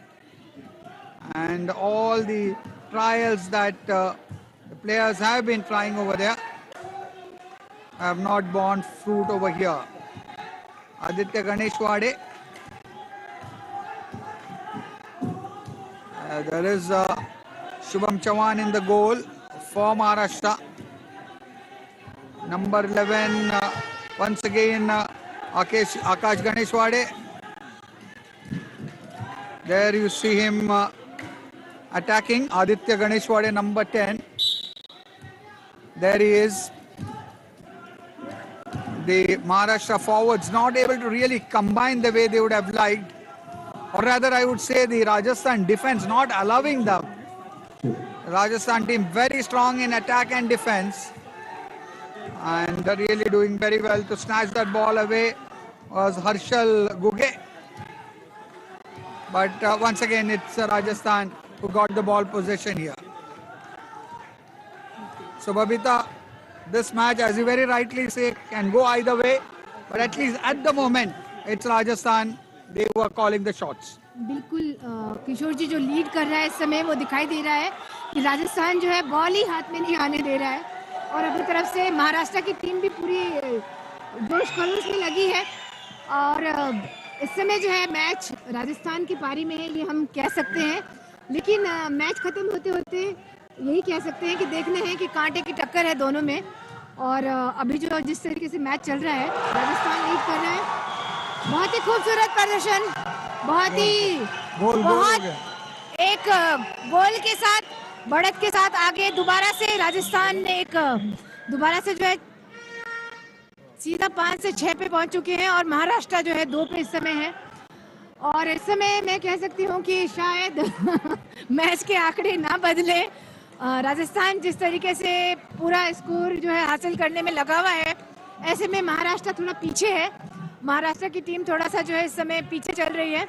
And all the trials that the players have been trying over there have not borne fruit over here. Aditya Ganeshwade. There is Shubham Chauhan in the goal for Maharashtra. Number 11, once again, Akash Ganeshwade. There you see him attacking. Aditya Ganeshwade, number 10. There he is. The Maharashtra forwards not able to really combine the way they would have liked. Or rather, I would say the Rajasthan defense not allowing them. Rajasthan team very strong in attack and defense. And they're really doing very well to snatch that ball away was Harshal Guge. But once again, it's Rajasthan who got the ball possession here. So Babita, this match, as you very rightly say, can go either way. But at least at the moment, it's Rajasthan. They were calling the shots. बिल्कुल किशोर जी जो lead कर रहा है इस समय वो दिखाई दे रहा है कि राजस्थान जो है बॉल ही हाथ में नहीं आने दे रहा है और अपनी तरफ से महाराष्ट्र की टीम भी पूरी जोश खरोश में लगी है और इस समय जो है मैच राजस्थान की पारी में है ये हम कह सकते हैं, लेकिन मैच खत्म होते होते यही कह सकते हैं कि देखने हैं कि कांटे की टक्कर है दोनों में और अभी जो जिस तरीके से मैच चल रहा है राजस्थान लीड कर रहा है। बहुत ही खूबसूरत प्रदर्शन, बहुत एक गोल के साथ बढ़त के साथ आगे दोबारा से राजस्थान ने दोबारा से जो है सीधा 5 से 6 पे पहुंच चुके हैं और महाराष्ट्र जो है 2 पे इस समय है और इस समय मैं कह सकती हूं कि शायद मैच के आंकड़े ना बदले। राजस्थान जिस तरीके से पूरा स्कोर जो है हासिल करने में लगा हुआ है, ऐसे में महाराष्ट्र थोड़ा पीछे है। महाराष्ट्र की टीम थोड़ा सा जो है इस समय पीछे चल रही है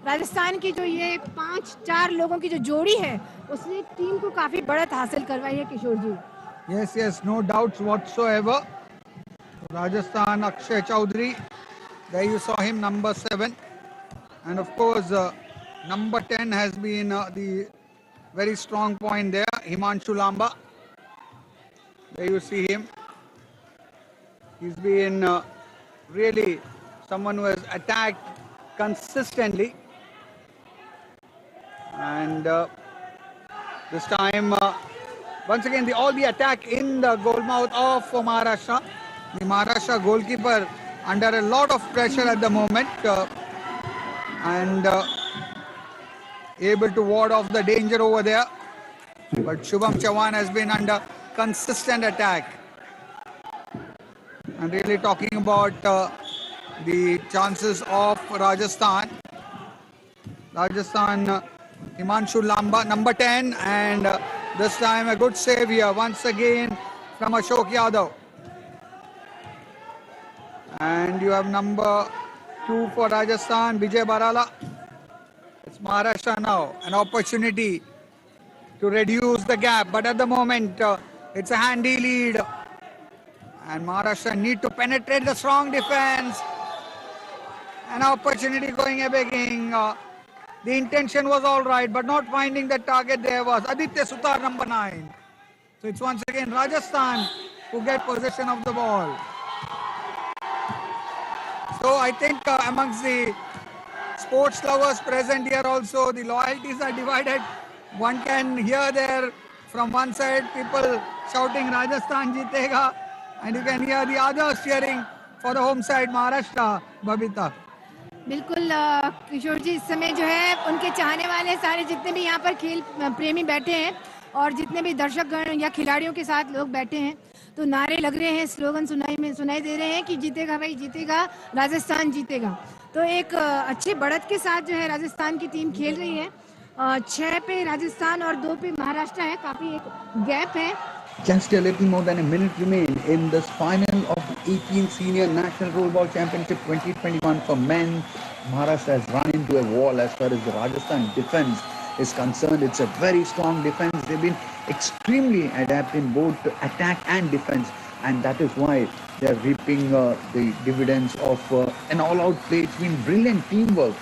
राजस्थान की जो ये 5-4 लोगों की जो जोड़ी है उसने टीम को काफी बढ़त हासिल करवाई है किशोर ji. Yes, no doubts whatsoever. Rajasthan, Akshay Chaudhary, there you saw him, number 7. And of course, number 10 has been the very strong point there, Himanshu Lamba. There you see him. He's been really someone who has attacked consistently. And this time, once again, all the attack in the goal mouth of Maharashtra. The Maharashtra goalkeeper under a lot of pressure at the moment and able to ward off the danger over there. But Shubham Chauhan has been under consistent attack. And really talking about the chances of Rajasthan. Himanshu Lamba, number 10, and this time a good save here once again from Ashok Yadav. And you have number 2 for Rajasthan, Vijay Barala. It's Maharashtra now, an opportunity to reduce the gap, but at the moment it's a handy lead. And Maharashtra need to penetrate the strong defense. An opportunity going a begging. The intention was all right, but not finding the target there was Aditya Sutar, number 9. So it's once again Rajasthan who get possession of the ball. So I think amongst the sports lovers present here also, the loyalties are divided. One can hear there from one side people shouting Rajasthan Jeetega, and you can hear the others cheering for the home side Maharashtra. Babita. बिल्कुल किशोर जी, इस समय जो है उनके चाहने वाले सारे जितने भी यहाँ पर खेल प्रेमी बैठे हैं और जितने भी दर्शकगण या खिलाड़ियों के साथ लोग बैठे हैं, तो नारे लग रहे हैं, स्लोगन सुनाई दे रहे हैं कि जीतेगा भाई जीतेगा, राजस्थान जीतेगा। तो एक अच्छी बढ़त के साथ जो है राजस्थान की टीम खेल रही है। 6 पे राजस्थान और 2 पे महाराष्ट्र है, काफी एक गैप है। Just a little more than a minute remain in this final of the 18th Senior National Rollerball Championship 2021 for men. Maharashtra has run into a wall as far as the Rajasthan defense is concerned. It's a very strong defense. They've been extremely adept in both attack and defense, and that is why they're reaping the dividends of an all-out play. It's been brilliant teamwork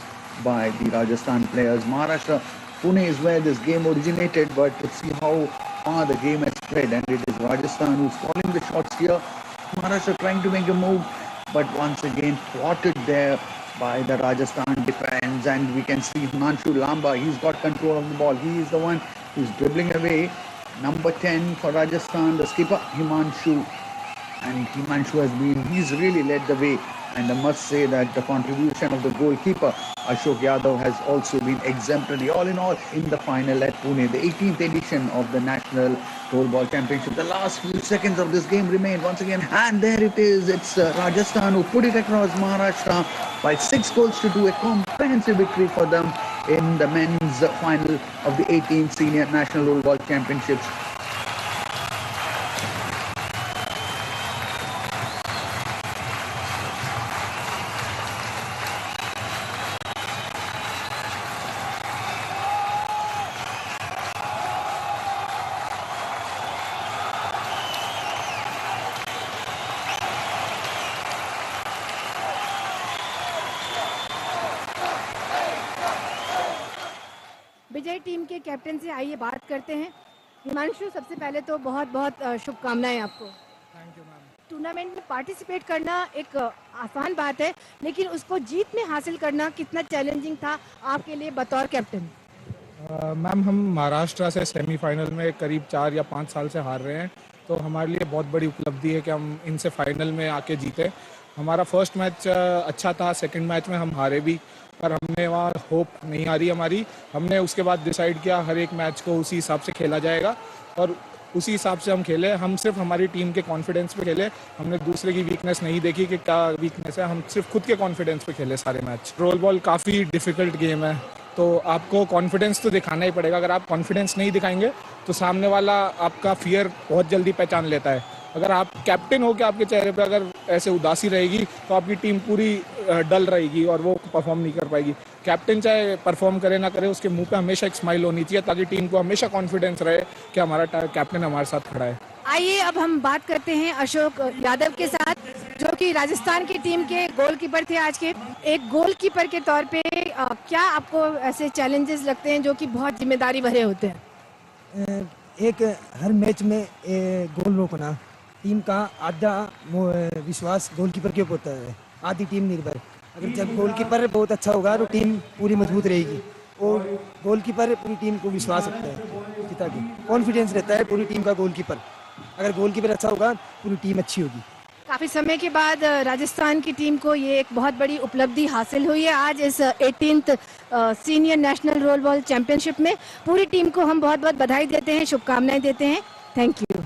by the Rajasthan players. Maharashtra, Pune is where this game originated, but let's see how far the game has spread, and it is Rajasthan who's calling the shots here. Maharashtra trying to make a move, but once again thwarted there by the Rajasthan defense, and we can see Himanshu Lamba, he's got control of the ball. He is the one who's dribbling away. Number 10 for Rajasthan, the skipper Himanshu, and Himanshu he's really led the way, and I must say that the contribution of the goalkeeper Ashok Yadav has also been exemplary. All in all, in the final at Pune, the 18th edition of the National Rollerball Championship, the last few seconds of this game remain once again, and there it is. It's Rajasthan who put it across Maharashtra by 6 goals to 2, a comprehensive victory for them in the men's final of the 18th Senior National Rollerball Championships. Vijay team के captain से आइए बात करते हैं। हिमांशु, सबसे पहले तो बहुत बहुत शुभकामनाएं आपको। Thank you ma'am. टूर्नामेंट में पार्टिसिपेट करना एक आसान बात है, लेकिन उसको जीत में हासिल करना कितना चैलेंजिंग था आपके लिए बतौर कैप्टन? मैम, हम महाराष्ट्र से सेमीफाइनल में करीब 4 या 5 साल से हार रहे हैं, तो हमारे लिए बहुत बड़ी उपलब्धि है कि हम इनसे फाइनल में आके जीते। हमारा फर्स्ट मैच अच्छा था, सेकंड मैच में हम हारे भी, पर हमने वहाँ होप नहीं हारी हमारी। हमने उसके बाद डिसाइड किया हर एक मैच को उसी हिसाब से खेला जाएगा, और उसी हिसाब से हम खेले। हम सिर्फ हमारी टीम के कॉन्फिडेंस पे खेले, हमने दूसरे की वीकनेस नहीं देखी कि क्या वीकनेस है, हम सिर्फ खुद के कॉन्फिडेंस पे खेले सारे मैच। रोल बॉल काफ़ी डिफ़िकल्ट गेम है, तो आपको कॉन्फिडेंस तो दिखाना ही पड़ेगा। अगर आप कॉन्फिडेंस नहीं दिखाएंगे तो सामने वाला आपका फियर बहुत जल्दी पहचान लेता है। अगर आप कैप्टन हो के आपके चेहरे पे अगर ऐसे उदासी रहेगी तो आपकी टीम पूरी डल रहेगी और वो परफॉर्म नहीं कर पाएगी। कैप्टन चाहे परफॉर्म करे ना करे, उसके मुंह पे हमेशा एक स्माइल होनी चाहिए ताकि टीम को हमेशा कॉन्फिडेंस रहे कि हमारा कैप्टन हमारे साथ खड़ा है। आइए अब हम बात करते हैं अशोक यादव के साथ, जो कि राजस्थान की टीम के गोलकीपर थे आज के। एक गोलकीपर के तौर पे क्या आपको ऐसे चैलेंजेस लगते हैं जो कि बहुत जिम्मेदारी भरे होते हैं? एक हर मैच में गोल रोकना, टीम का आधा विश्वास गोलकीपर के ऊपर होता है, आधी टीम निर्भर। अगर जब गोलकीपर बहुत अच्छा होगा तो टीम पूरी मजबूत रहेगी, और गोलकीपर पूरी टीम को विश्वास रखता है, पिता की कॉन्फिडेंस रहता है पूरी टीम का गोलकीपर। अगर गोलकीपर अच्छा होगा पूरी टीम अच्छी होगी। काफी समय के बाद राजस्थान की टीम को ये एक बहुत बड़ी उपलब्धि हासिल हुई है आज इस 18th senior national role ball championship में। पूरी टीम को हम बहुत बहुत बधाई देते हैं, शुभकामनाएं देते हैं। Thank you.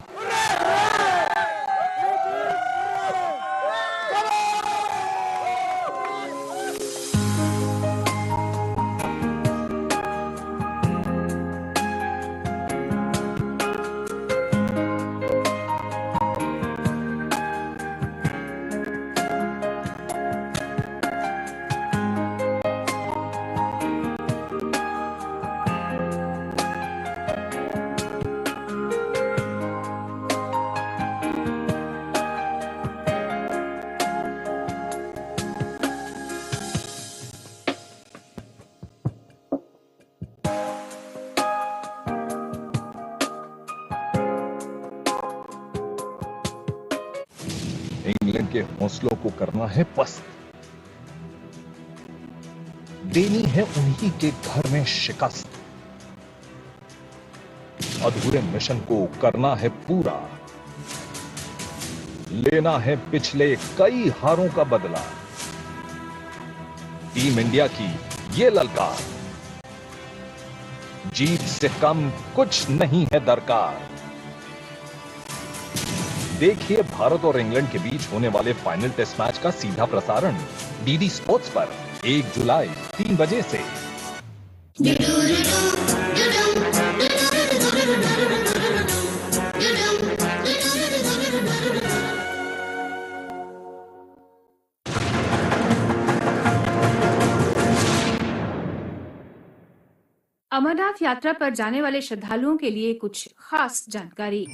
इंग्लैंड के हौसलों को करना है पस्त, देनी है उन्हीं के घर में शिकस्त, अधूरे मिशन को करना है पूरा, लेना है पिछले कई हारों का बदला। टीम इंडिया की ये ललकार, जीत से कम कुछ नहीं है दरकार। देखिए भारत और इंग्लैंड के बीच होने वाले फाइनल टेस्ट मैच का सीधा प्रसारण डीडी स्पोर्ट्स पर 1 जुलाई 3 बजे से। अमरनाथ यात्रा पर जाने वाले श्रद्धालुओं के लिए कुछ खास जानकारी।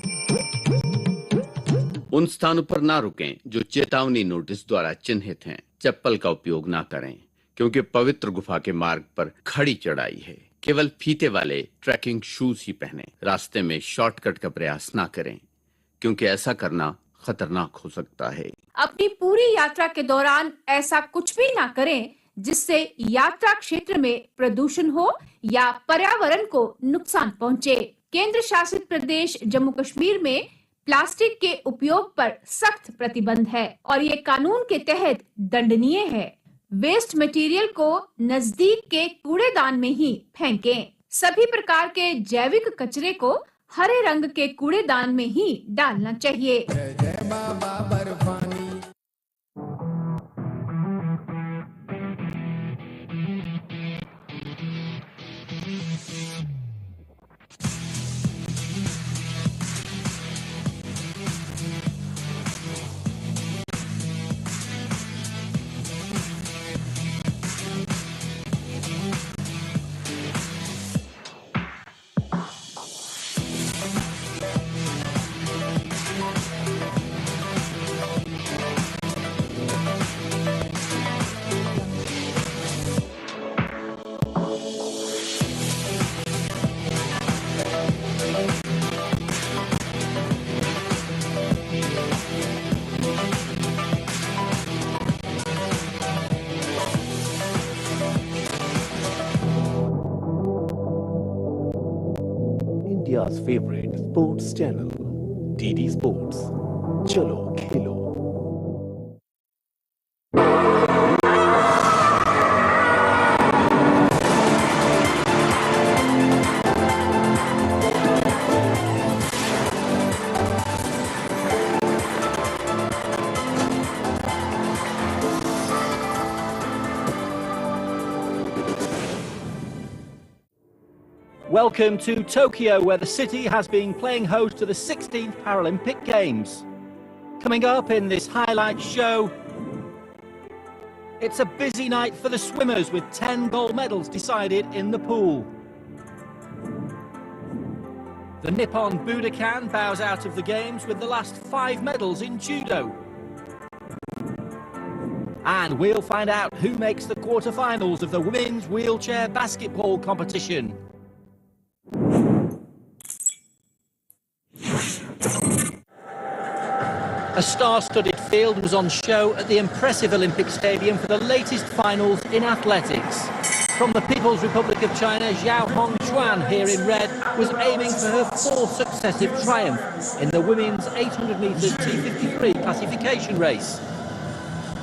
उन स्थानों पर ना रुकें जो चेतावनी नोटिस द्वारा चिन्हित हैं। चप्पल का उपयोग ना करें क्योंकि पवित्र गुफा के मार्ग पर खड़ी चढ़ाई है। केवल फीते वाले ट्रैकिंग शूज ही पहनें। रास्ते में शॉर्टकट का प्रयास ना करें क्योंकि ऐसा करना खतरनाक हो सकता है। अपनी पूरी यात्रा के दौरान ऐसा कुछ भी ना करें जिससे यात्रा क्षेत्र में प्रदूषण हो या पर्यावरण को नुकसान पहुंचे। केंद्र शासित प्रदेश जम्मू कश्मीर में प्लास्टिक के उपयोग पर सख्त प्रतिबंध है और ये कानून के तहत दंडनीय है। वेस्ट मटेरियल को नजदीक के कूड़ेदान में ही फेंकें। सभी प्रकार के जैविक कचरे को हरे रंग के कूड़ेदान में ही डालना चाहिए। जय जय बाबा बर्फानी। India's favorite sports channel, DD Sports. चलो खेलो। Welcome to Tokyo, where the city has been playing host to the 16th Paralympic Games. Coming up in this highlight show, It's a busy night for the swimmers with 10 gold medals decided in the pool. The Nippon Budokan bows out of the games with the last 5 medals in judo. And we'll find out who makes the quarterfinals of the women's wheelchair basketball competition. A star-studded field was on show at the impressive Olympic Stadium for the latest finals in athletics. From the People's Republic of China, Zhao Hongchuan, here in red, was aiming for her 4th successive triumph in the women's 800 metres T53 classification race.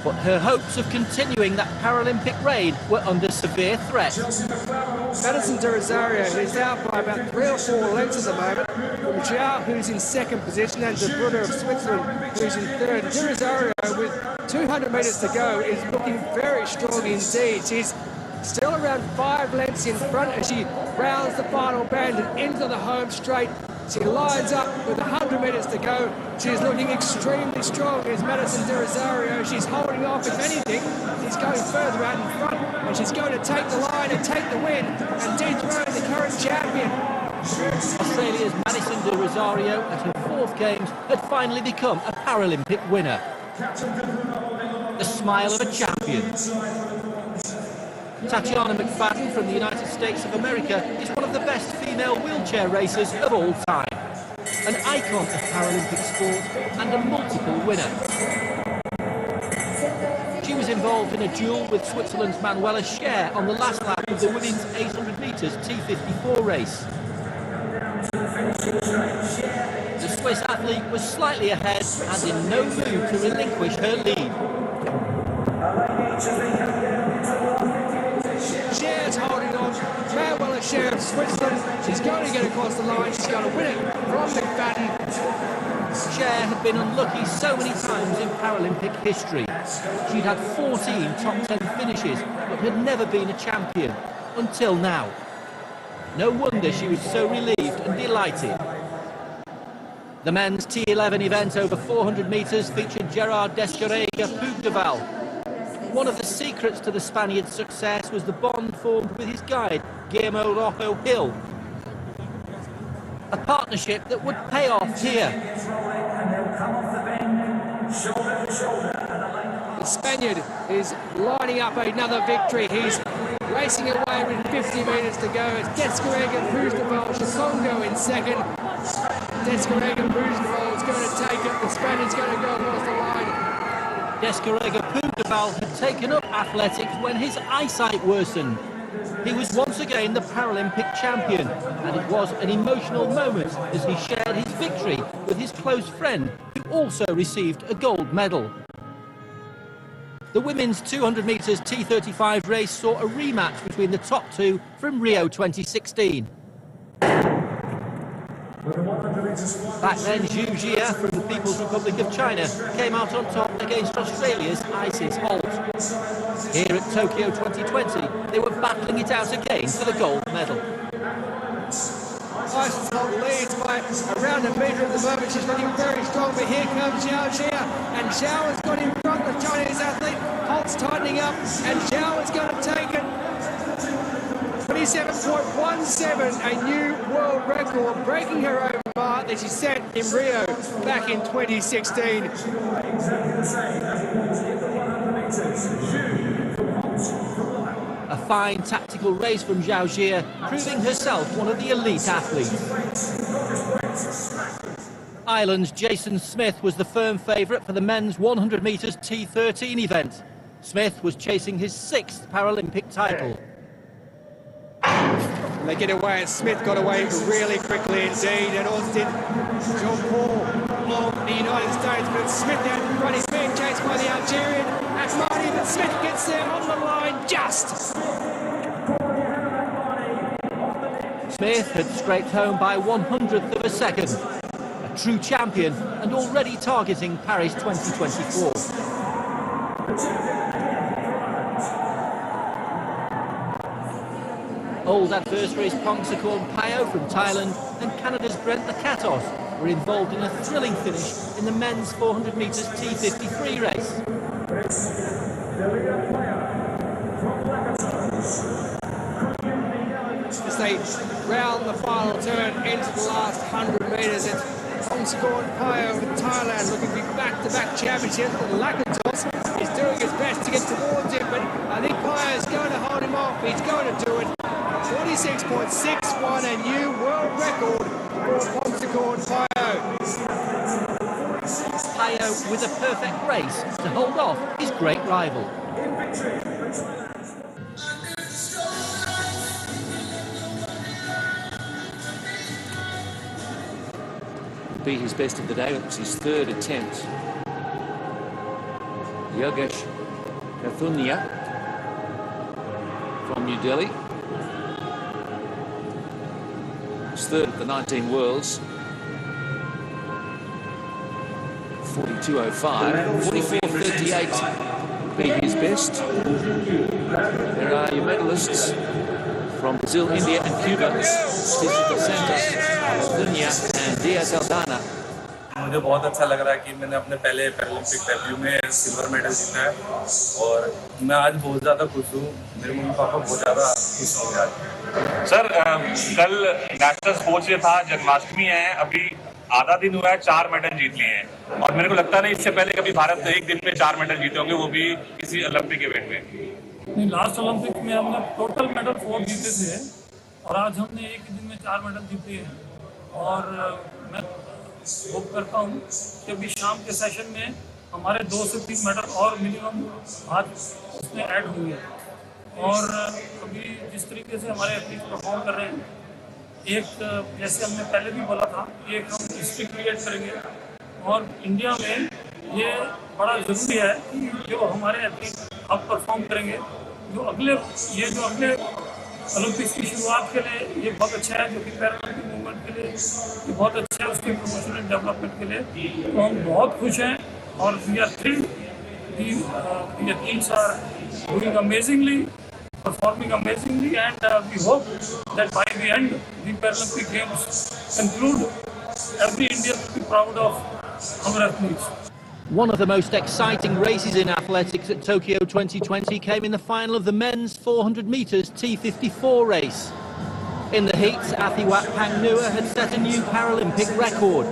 But her hopes of continuing that Paralympic reign were under severe threat. Madison de Rosario is out by about 3 or 4 lengths at the moment from Zhao, who's in 2nd position, and the Brunner of Switzerland, who's in 3rd. De Rosario, with 200 metres to go, is looking very strong indeed. She's still around 5 lengths in front as she rounds the final bend and into the home straight. She lines up with 100 metres to go. She's looking extremely strong as Madison de Rosario. She's holding off, if anything. She's going further out in front, and she's going to take the line and take the win and dethrone the current champion. Australia's Madison de Rosario, at her 4th games, had finally become a Paralympic winner. The smile of a champion. Tatiana McFadden from the United States of America is one of the best female wheelchair racers of all time. An icon of Paralympic sport and a multiple winner. She was involved in a duel with Switzerland's Manuela Scher on the last lap of the women's 800 metres T54 race. The Swiss athlete was slightly ahead and in no mood to relinquish her lead. Scher's holding on. Manuela Scher of Switzerland. She's going to get across the line. She's going to win it from McFadden. Scher had been unlucky so many times in Paralympic history. She'd had 14 top 10 finishes, but had never been a champion, until now. No wonder she was so relieved and delighted. The men's T11 event over 400 metres featured Gerard Descarrega-Pougdeval. One of the secrets to the Spaniard's success was the bond formed with his guide, Guillermo Rojo Hill. A partnership that would pay off here. The Spaniard is lining up another victory. He's racing away with 50 metres to go. It's Descarrega-Pougdeval, Chikongo in 2nd. Descarrega-Pougdeval is going to take it. The Spaniard's going to go across the line. Descarrega-Pougdeval had taken up athletics when his eyesight worsened. He was once again the Paralympic champion, and it was an emotional moment as he shared his victory with his close friend, who also received a gold medal. The women's 200 metres T35 race saw a rematch between the top 2 from Rio 2016. Back then, Zhu Jia from the People's Republic of China came out on top against Australia's Isis Holt. Here at Tokyo 2020, they were battling it out again for the gold medal. Isis Holt leads by around a metre at the moment. She's looking very strong, but here comes Zhao Jia, and Zhao has got in front of the Chinese athlete. Holt's tightening up, and Zhao is going to take it. 27.17, a new world record, breaking her own bar that she set in Rio back in 2016. A fine tactical race from Zhao Jia, proving herself one of the elite athletes. Ireland's Jason Smith was the firm favourite for the men's 100 metres T13 event. Smith was chasing his 6th Paralympic title. They get away, and Smith got away really quickly indeed, and also did John Paul of the United States, but Smith out in front. He's being chased by the Algerian Ahmadi, but Smith gets there on the line just. Smith had scraped home by 100th of a second. A true champion and already targeting Paris 2024. Old adversaries Pongsakorn Payo from Thailand and Canada's Brent Lakatos were involved in a thrilling finish in the men's 400 metres T53 race. As they round the final turn into the last 100 metres, it's Thongsakorn Payo with Thailand looking to be back-to-back championships, but Lakatos is doing his best to get towards him, but I think Payo is going to hold him off. He's going to do it. 46.61, a new world record for Thongsakorn Payo. Payo with a perfect race to hold off his great rival. Beat his best of the day. It was his third attempt. Yogesh Kathunia from New Delhi. His third at the 19 Worlds. 42.05. 44.38 beat his best. There are your medalists from Brazil, India and Cuba. Steve dos Santos, Dunya and Diaz Aldana. मुझे बहुत अच्छा लग रहा है कि मैंने अपने पहले पैरालंपिक डेब्यू में सिल्वर मेडल जीता है और मैं आज बहुत ज़्यादा खुश हूँ। मेरे मम्मी पापा बहुत ज़्यादा खुश होंगे आज। सर कल नेशनल स्पोर्ट्स डे था, जन्माष्टमी है, अभी आधा दिन हुआ है, 4 मेडल जीत लिए हैं और मेरे को लगता नहीं इससे पहले कभी भारत एक दिन में 4 मेडल जीते होंगे, वो भी किसी ओलंपिक इवेंट में। नहीं, लास्ट ओलंपिक में हमने टोटल मेडल 4 जीते थे और आज हमने एक ही दिन में 4 मेडल जीते हैं और मैं होप करता हूँ कि अभी शाम के सेशन में हमारे 2 से 3 मेडल और मिनिमम आज उसमें ऐड होंगे और अभी जिस तरीके से हमारे एथलीट परफॉर्म कर रहे हैं, एक जैसे हमने पहले भी बोला था, एक हम हिस्ट्री क्रिएट करेंगे और इंडिया में ये बड़ा ज़रूरी है कि वो हमारे एथलीट अब परफॉर्म करेंगे। जो अगले ओलंपिक्स की शुरुआत के लिए ये बहुत अच्छा है, जो कि पैरालंपिक मूवमेंट के लिए ये बहुत अच्छा है, उसके प्रमोशन एंड डेवलपमेंट के लिए। तो हम बहुत खुश हैं और we are thrilled. The athletes are doing amazingly, performing amazingly, and we hope that by the end the Paralympic Games conclude, every Indian will be proud of our athletes. One of the most exciting races in athletics at Tokyo 2020 came in the final of the men's 400 metres T54 race. In the heats, Athiwat Pangnua had set a new Paralympic record.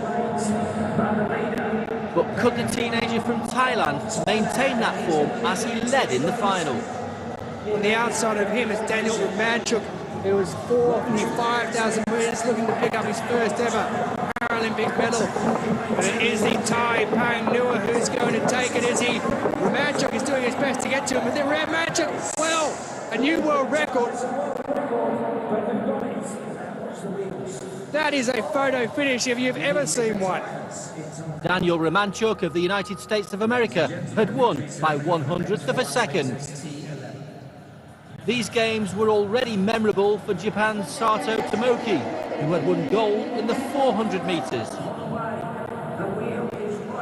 But could the teenager from Thailand maintain that form as he led in the final? On the outside of him is Daniel Manchuk, who was 4th in the 5,000 metres, looking to pick up his first ever Paralympic medal. But it is the Thai Pangnua who's going to take it. Manchuk is doing his best to get to him, but then Manchuk, well, a new world record. That is a photo finish if you've ever seen one. Daniel Romanchuk of the United States of America had won by 100th of a second. These games were already memorable for Japan's Sato Tomoki, who had won gold in the 400 metres.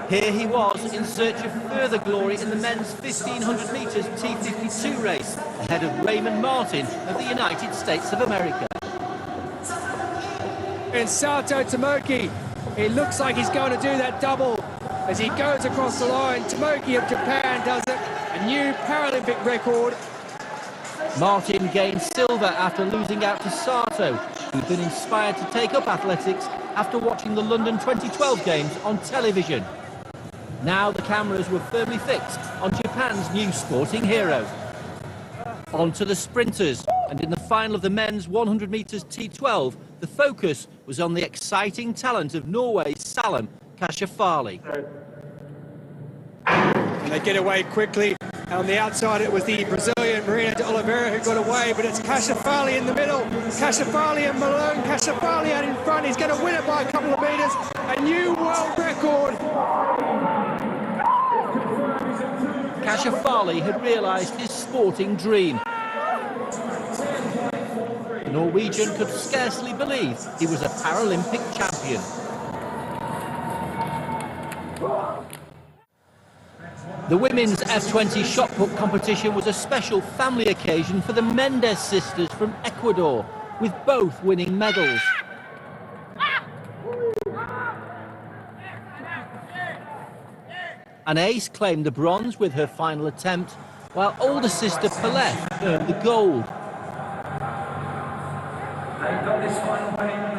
Here he was in search of further glory in the men's 1500 metres T52 race, ahead of Raymond Martin of the United States of America. And Sato Tomoki, it looks like he's going to do that double as he goes across the line. Tomoki of Japan does it, a new Paralympic record. Martin gained silver after losing out to Sato, who'd been inspired to take up athletics after watching the London 2012 Games on television. Now the cameras were firmly fixed on Japan's new sporting hero. On to the sprinters, and in the final of the men's 100 metres T12, the focus was on the exciting talent of Norway's Salem Kashafali. And they get away quickly. On the outside, it was the Brazilian Marina de Oliveira who got away, but it's Kashafali in the middle. Kashafali and Malone. Kashafali out in front. He's going to win it by a couple of metres. A new world record. Kashafali had realised his sporting dream. The Norwegian could scarcely believe he was a Paralympic champion. The women's F20 shot put competition was a special family occasion for the Mendez sisters from Ecuador, with both winning medals. An ace claimed the bronze with her final attempt, while older sister Peleth earned the gold.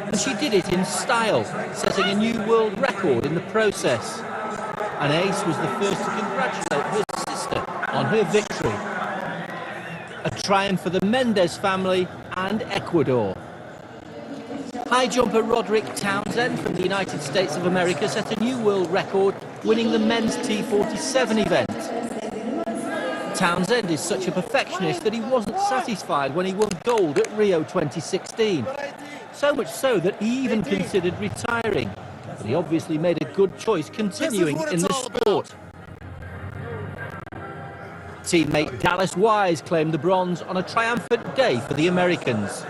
And she did it in style, setting a new world record in the process. And Ace was the first to congratulate her sister on her victory. A triumph for the Mendez family and Ecuador. High jumper Roderick Townsend from the United States of America set a new world record, winning the men's T47 event. Townsend is such a perfectionist that he wasn't satisfied when he won gold at Rio 2016. So much so that he even considered retiring. But he obviously made a good choice continuing in the sport. Teammate Dallas Wise claimed the bronze on a triumphant day for the Americans.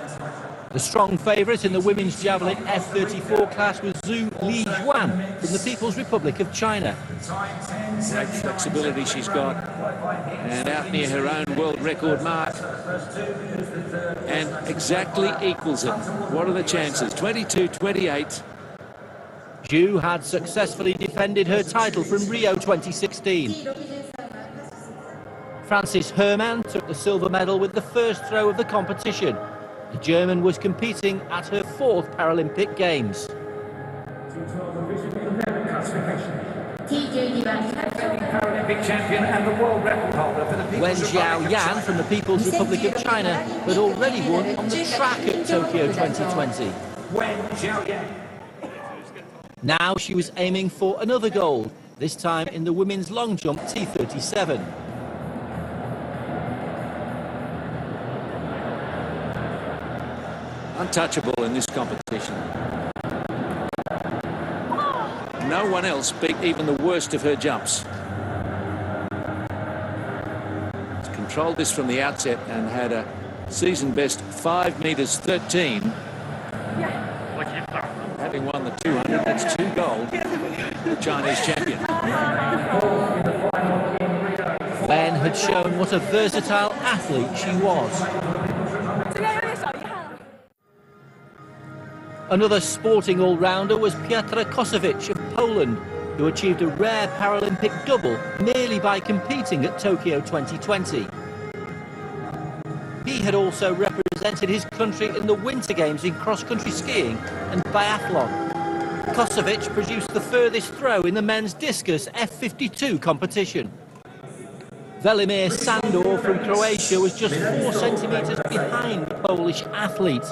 The strong favourite in the women's javelin F-34 class was Zhu Lijuan from the People's Republic of China. Great flexibility she's got, and out near her own world record mark, and exactly equals it. What are the chances? 22-28. Zhu had successfully defended her title from Rio 2016. Frances Herrmann took the silver medal with the first throw of the competition. The German was competing at her 4th Paralympic Games. Paralympic champion and the world record holder for the Wen Xiaoyan from the People's Republic of China had already won on the track at Tokyo 2020. Now she was aiming for another gold, this time in the women's long jump T37. Untouchable in this competition. No one else beat even the worst of her jumps. She's controlled this from the outset and had a season best 5 meters 13. Having won the 200, that's 2 gold, the Chinese champion. Wen had shown what a versatile athlete she was. Another sporting all-rounder was Piotr Kosowicz of Poland, who achieved a rare Paralympic double merely by competing at Tokyo 2020. He had also represented his country in the Winter Games in cross-country skiing and biathlon. Kosowicz produced the furthest throw in the men's discus F52 competition. Velimir Sandor from Croatia was just 4 centimetres behind the Polish athlete.